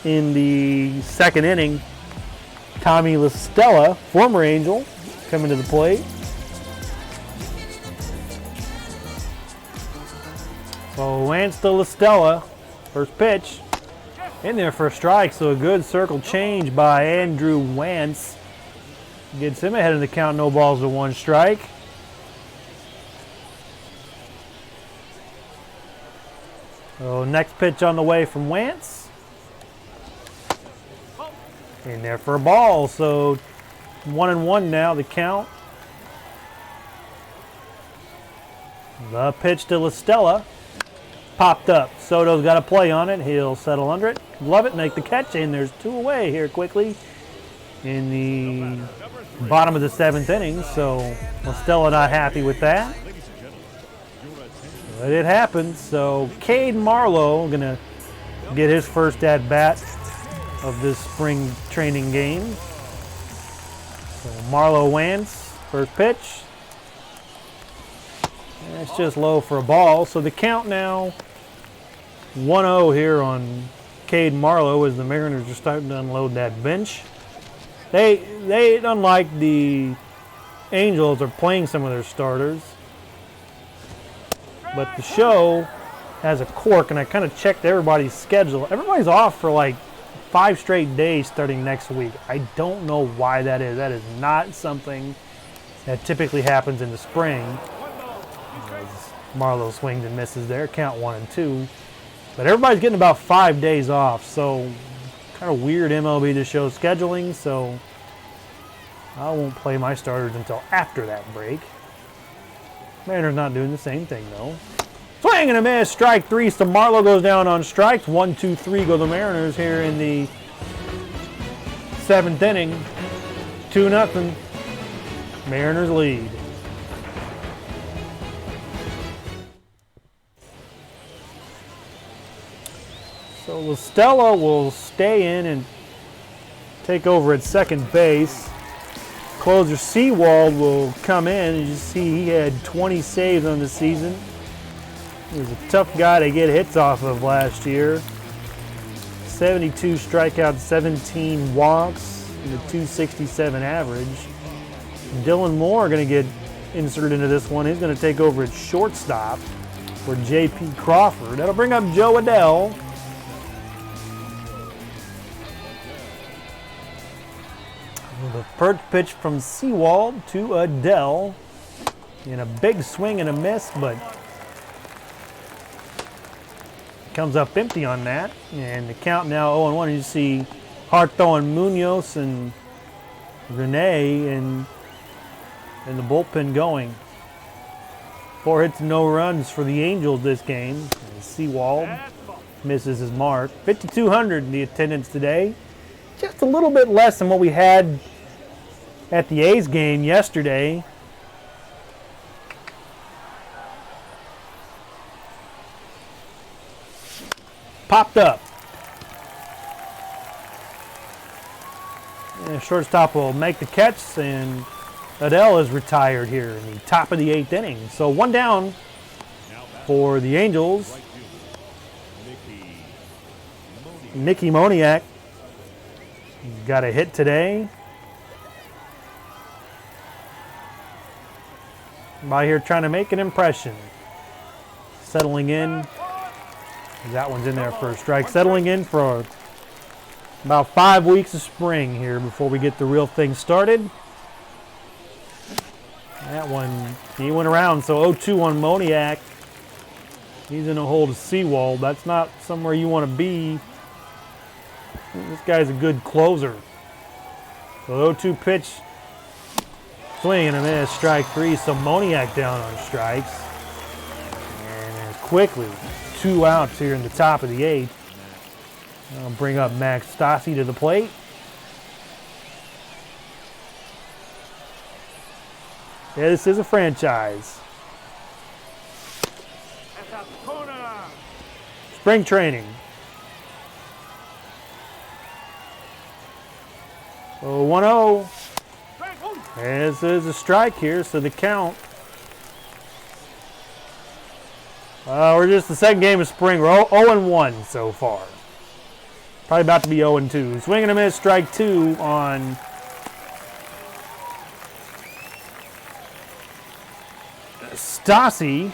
in the 2nd inning. Tommy La Stella, former Angel, coming to the plate. Wance to LaStella. First pitch. In there for a strike, so a good circle change by Andrew Wance. Gets him ahead of the count, no balls to 1 strike. So next pitch on the way from Wance. In there for a ball, so 1-1 now, the count. The pitch to LaStella. Popped up. Soto's got a play on it. He'll settle under it. Love it, make the catch, and there's 2 away here quickly in the bottom of the 7th inning. So LaStella not happy with that. But it happens. So Cade Marlowe gonna get his first at bat of this spring training game. So Marlowe Wance, first pitch. And it's just low for a ball. So the count now 1-0 here on Cade Marlowe as the Mariners are starting to unload that bench. They unlike the Angels, are playing some of their starters. But the show has a quirk, and I kind of checked everybody's schedule. Everybody's off for like 5 straight days starting next week. I don't know why that is. That is not something that typically happens in the spring. Marlowe swings and misses there, count 1-2. But everybody's getting about 5 days off, so kind of weird MLB The Show scheduling, so I won't play my starters until after that break. Mariners not doing the same thing, though. Swing and a miss, strike 3, so Marlowe goes down on strikes. 1, 2, 3 go the Mariners here in the 7th inning. 2-0. Mariners lead. So LaStella will stay in and take over at second base. Closer Sewald will come in. As you see, he had 20 saves on the season. He was a tough guy to get hits off of last year. 72 strikeouts, 17 walks, and a 267 average. Dylan Moore going to get inserted into this one. He's going to take over at shortstop for J.P. Crawford. That'll bring up Joe Adell. The first pitch from Sewald to Adell. In a big swing and a miss, but comes up empty on that. And the count now 0-1. You see hard throwing Munoz and Renee and the bullpen going. 4 hits, no runs for the Angels this game. And Sewald misses his mark. 5,200 in the attendance today. Just a little bit less than what we had at the A's game yesterday. Popped up. And shortstop will make the catch, and Adell is retired here in the top of the 8th inning. So 1 down for the Angels. Nicky Moniak got a hit today. By here trying to make an impression. Settling in. That one's in there for a strike. Settling in for about 5 weeks of spring here before we get the real thing started. That one, he went around, so 0-2 on Moniak. He's in a hole to Sewald. That's not somewhere you want to be. This guy's a good closer. So 0-2 pitch. Swing and a miss, strike 3. So Moniak down on strikes. And quickly, 2 outs here in the top of the 8th. I'll bring up Max Stassi to the plate. Yeah, this is a franchise. Spring training. So 1-0. This is a strike here, so the count. We're just the second game of spring. We're 0-1 so far. Probably about to be 0-2. Swing and a miss, strike 2 on Stassi.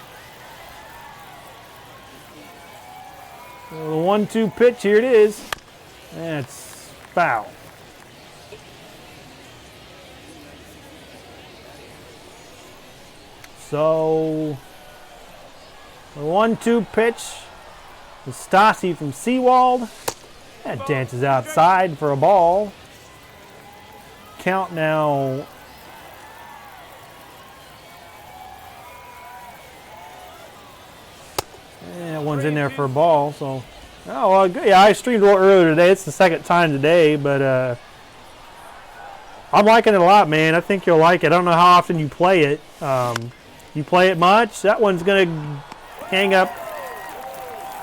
The 1-2 pitch, here it is. That's foul. So, the 1-2 pitch is Stassi from Seawald. That dances outside for a ball. Count now. And that one's in there for a ball. So, oh well, yeah, I streamed a little earlier today. It's the second time today, but I'm liking it a lot, man. I think you'll like it. I don't know how often you play it. You play it much? That one's gonna hang up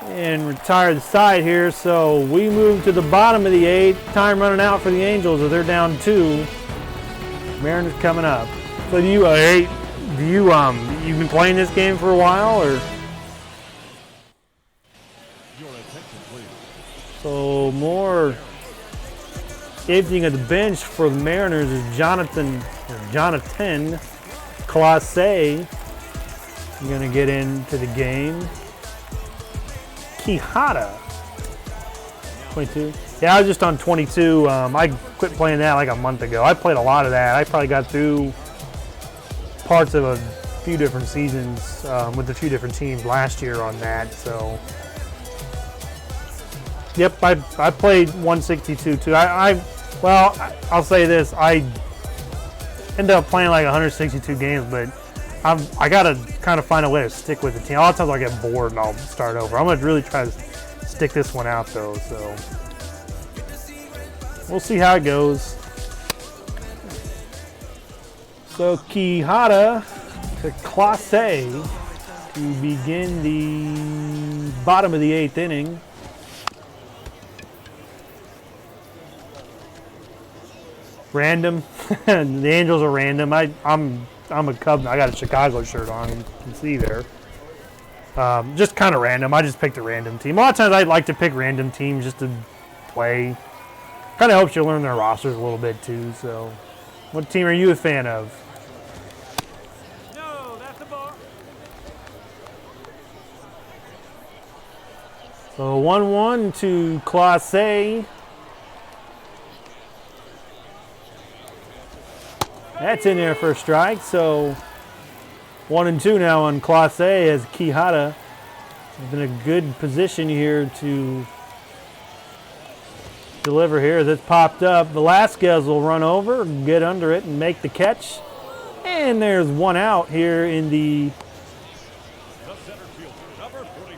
and retire the side here. So we move to the bottom of the 8th. Time running out for the Angels. They're down 2. Mariners coming up. So you've been playing this game for a while, or? So more emptying of the bench for the Mariners is Jonathan Clase going to get into the game. Quijada, 22. Yeah, I was just on 22. I quit playing that like a month ago. I played a lot of that. I probably got through parts of a few different seasons with a few different teams last year on that. So, yep, I played 162 too. I'll say this. I ended up playing like 162 games, but I gotta kind of find a way to stick with the team. A lot of times I get bored and I'll start over. I'm gonna really try to stick this one out though, so we'll see how it goes. So Quijada to Clase to begin the bottom of the 8th inning. Random. The Angels are random. I'm a Cub. I got a Chicago shirt on. You can see there. Just kind of random. I just picked a random team. A lot of times I like to pick random teams just to play. Kind of helps you learn their rosters a little bit too. So, what team are you a fan of? No, that's the ball. So 1-1 to Clase. That's in there for a strike. So 1-2 now on Clase as Quijada is in a good position here to deliver here. As it's popped up, Velasquez will run over, get under it, and make the catch. And there's one out here in the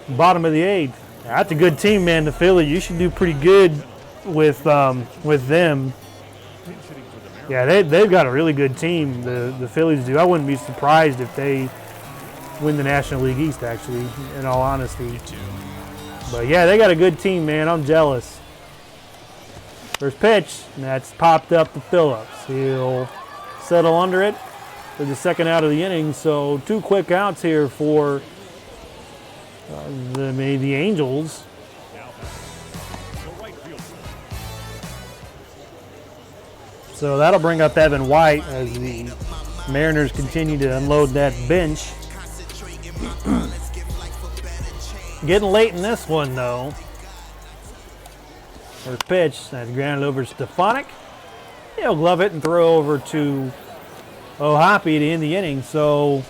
bottom of the 8th. That's a good team, man. The Phillies. You should do pretty good with them. Yeah, they've got a really good team, the Phillies do. I wouldn't be surprised if they win the National League East, actually, in all honesty. But, yeah, they got a good team, man. I'm jealous. First pitch, and that's popped up to Phillips. He'll settle under it for the second out of the inning. So 2 quick outs here for the Angels. So that'll bring up Evan White as the Mariners continue to unload that bench. Getting late in this one, though. First pitch, that's grounded over to Stefanik. He'll glove it and throw over to O'Hoppe to end the inning. So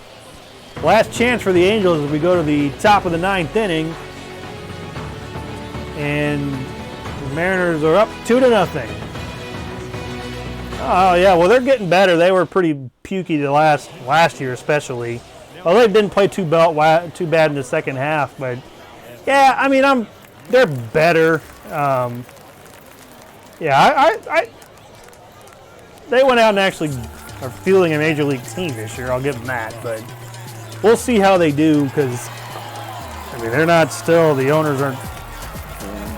last chance for the Angels as we go to the top of the 9th inning. And the Mariners are up 2-0. Oh, yeah, well, they're getting better. They were pretty pukey the last year especially. Well, they didn't play too bad in the second half, but, yeah, I mean, they're better. They went out and actually are fielding a Major League team this year. I'll give them that, but we'll see how they do because, I mean, the owners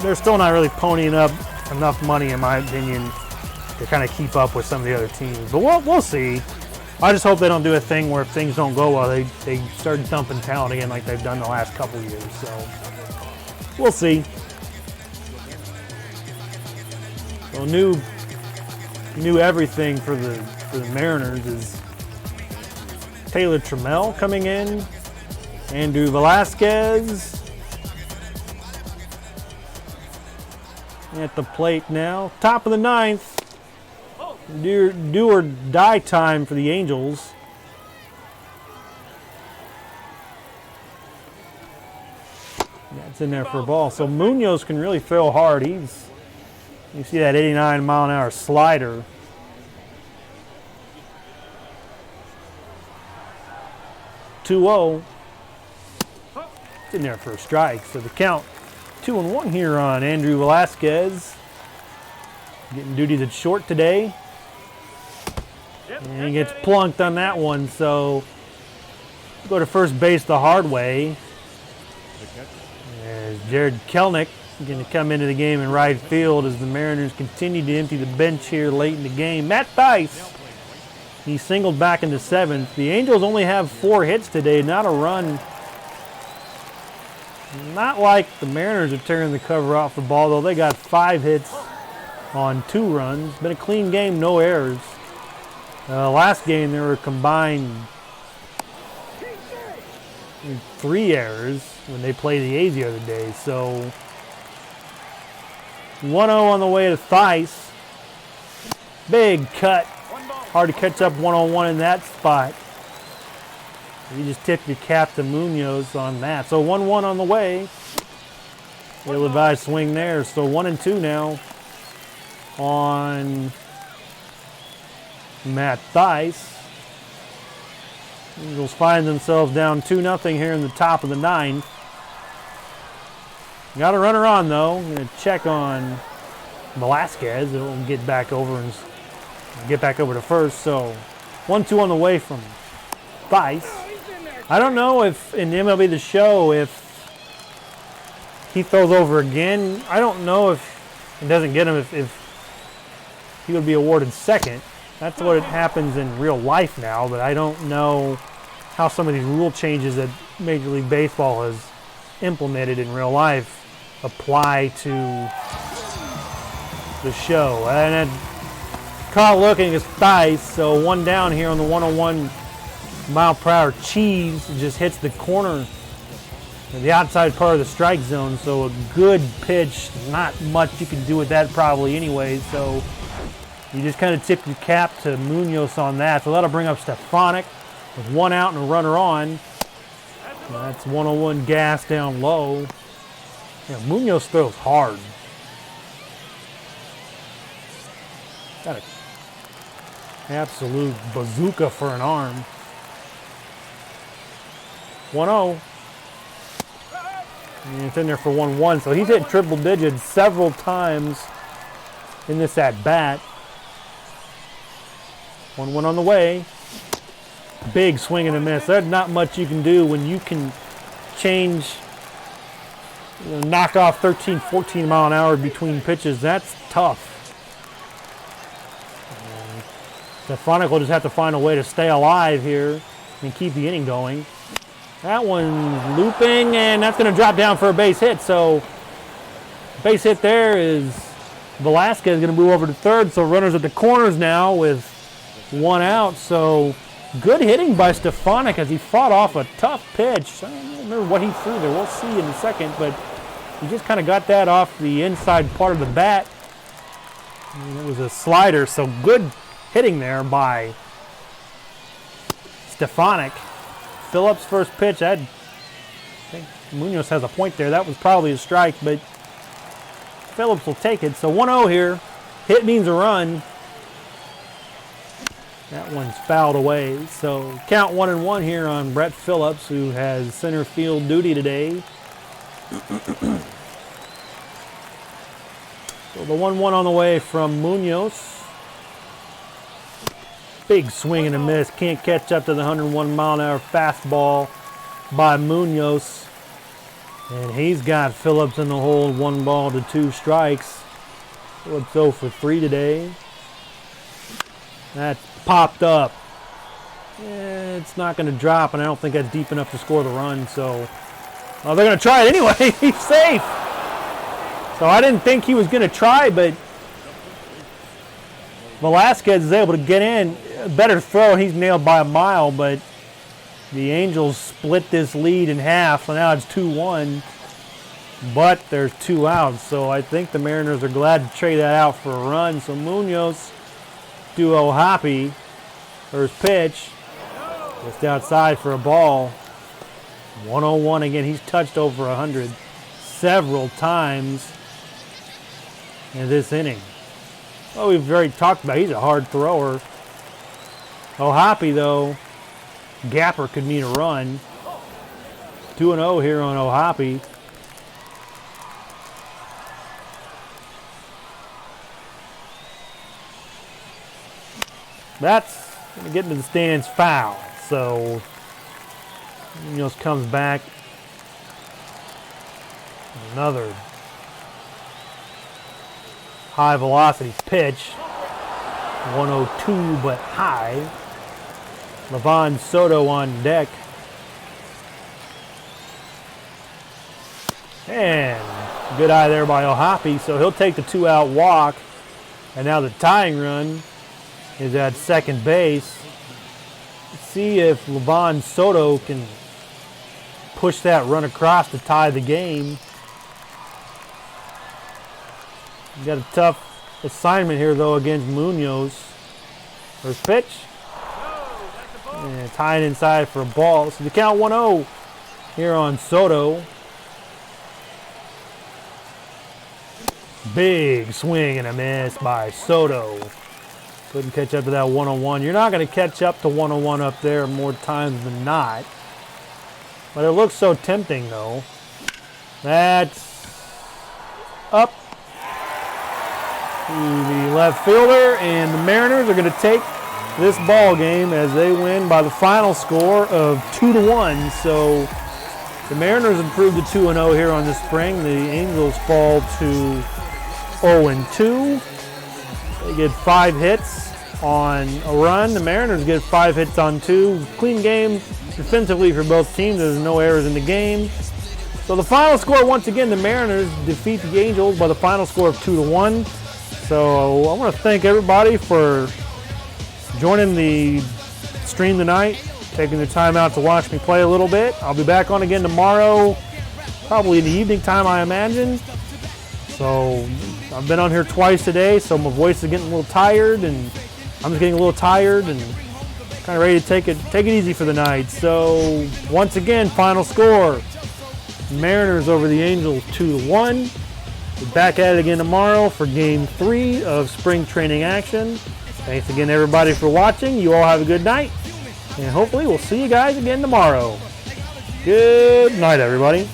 they're still not really ponying up enough money, in my opinion, to kind of keep up with some of the other teams. But we'll see. I just hope they don't do a thing where if things don't go well, they start dumping talent again like they've done the last couple of years. So we'll see. So new everything for the Mariners is Taylor Trammell coming in, Andrew Velasquez, at the plate now. Top of the ninth. Do or die time for the Angels. That's in there for a ball. So Munoz can really throw hard. You see that 89-mile-an-hour slider. (2-0). It's in there for a strike. So the count 2-1 here on Andrew Velasquez. Getting duties at short today. And he gets plunked on that one. So go to first base the hard way. As Jared Kelenic going to come into the game in right field as the Mariners continue to empty the bench here late in the game. Matt Thaiss, he singled back into seventh. The Angels only have 4 hits today, not a run. Not like the Mariners are tearing the cover off the ball, though. They got 5 hits on 2 runs. Been a clean game, no errors. Last game they were combined 3 errors when they played the A's the other day. So 1-0 on the way to Thaiss. Big cut. Hard to catch up 1-on-1 in that spot. You just tipped your cap to Munoz on that. So 1-1 on the way. Ill-advised swing there. So 1-2 now on Matt Thaiss. Angels find themselves down 2-0 here in the top of the 9th. Got a runner on though. I'm going to check on Velasquez. It'll get back over to first. So 1-2 on the way from Thaiss. I don't know if in MLB The Show if he throws over again. I don't know if it doesn't get him if he would be awarded second. That's what happens in real life now, but I don't know how some of these rule changes that Major League Baseball has implemented in real life apply to the show. And caught looking is Thaiss, so 1 down here on the 101 mile per hour cheese. Just hits the corner, the outside part of the strike zone, so a good pitch. Not much you can do with that probably anyway, so you just kind of tip your cap to Munoz on that. So that'll bring up Stefanik with 1 out and a runner on. That's 101 gas down low. Yeah, Munoz throws hard. Got an absolute bazooka for an arm. 1-0. And it's in there for 1-1. So he's hit triple digits several times in this at-bat. 1-1 on the way. Big swing and a miss. There's not much you can do when you can change, knock off 13, 14 mile an hour between pitches. That's tough. Stefanik will just have to find a way to stay alive here and keep the inning going. That one's looping, and that's going to drop down for a base hit. So base hit there is Velasquez going to move over to third. So runners at the corners now with 1 out. So good hitting by Stefanik as he fought off a tough pitch. I don't remember what he threw there. We'll see in a second, but he just kind of got that off the inside part of the bat. And it was a slider, so good hitting there by Stefanik. Phillips' first pitch, I think Munoz has a point there. That was probably a strike, but Phillips will take it. So 1-0 here. Hit means a run. That one's fouled away. So count 1-1 here on Brett Phillips, who has center field duty today. So the 1-1 on the way from Munoz. Big swing and a miss. Can't catch up to the 101 mile an hour fastball by Munoz. And he's got Phillips in the hole. 1 ball to 2 strikes. Let's go for 3 today. That popped up. It's not going to drop, and I don't think that's deep enough to score the run. So they're going to try it anyway. He's safe. So I didn't think he was going to try, but Velasquez is able to get in. Better throw. He's nailed by a mile, but the Angels split this lead in half, so now it's 2-1. but there's 2 outs, so I think the Mariners are glad to trade that out for a run. So Munoz to O'Hoppe, first pitch, just outside for a ball. 101 again. He's touched over 100 several times in this inning. Well, we've already talked about he's a hard thrower. O'Hoppe, though, gapper could mean a run. 2-0 here on O'Hoppe. That's going to get into the stands foul. So Munoz comes back. Another high velocity pitch. 102 but high. Livan Soto on deck. And good eye there by O'Hoppe, so he'll take the 2-out walk. And now the tying run is at second base. Let's see if Livan Soto can push that run across to tie the game. He's got a tough assignment here, though, against Munoz. First pitch. And tying inside for a ball. So the count 1-0 here on Soto. Big swing and a miss by Soto. Couldn't catch up to that 101. You're not going to catch up to 101 up there more times than not. But it looks so tempting, though. That's up to the left fielder, and the Mariners are going to take this ball game as they win by the final score of 2-1. So the Mariners improved to 2-0 here on the spring. The Angels fall to 0-2. They get 5 hits on a run. The Mariners get 5 hits on 2. Clean game defensively for both teams. There's no errors in the game. So the final score, once again, the Mariners defeat the Angels by the final score of 2-1. So I want to thank everybody for joining the stream tonight, taking the time out to watch me play a little bit. I'll be back on again tomorrow, probably in the evening time, I imagine. So I've been on here twice today, so my voice is getting a little tired, and I'm just getting a little tired and kind of ready to take it easy for the night. So once again, final score: Mariners over the Angels 2-1. We're back at it again tomorrow for Game 3 of spring training action. Thanks again, everybody, for watching. You all have a good night, and hopefully we'll see you guys again tomorrow. Good night, everybody.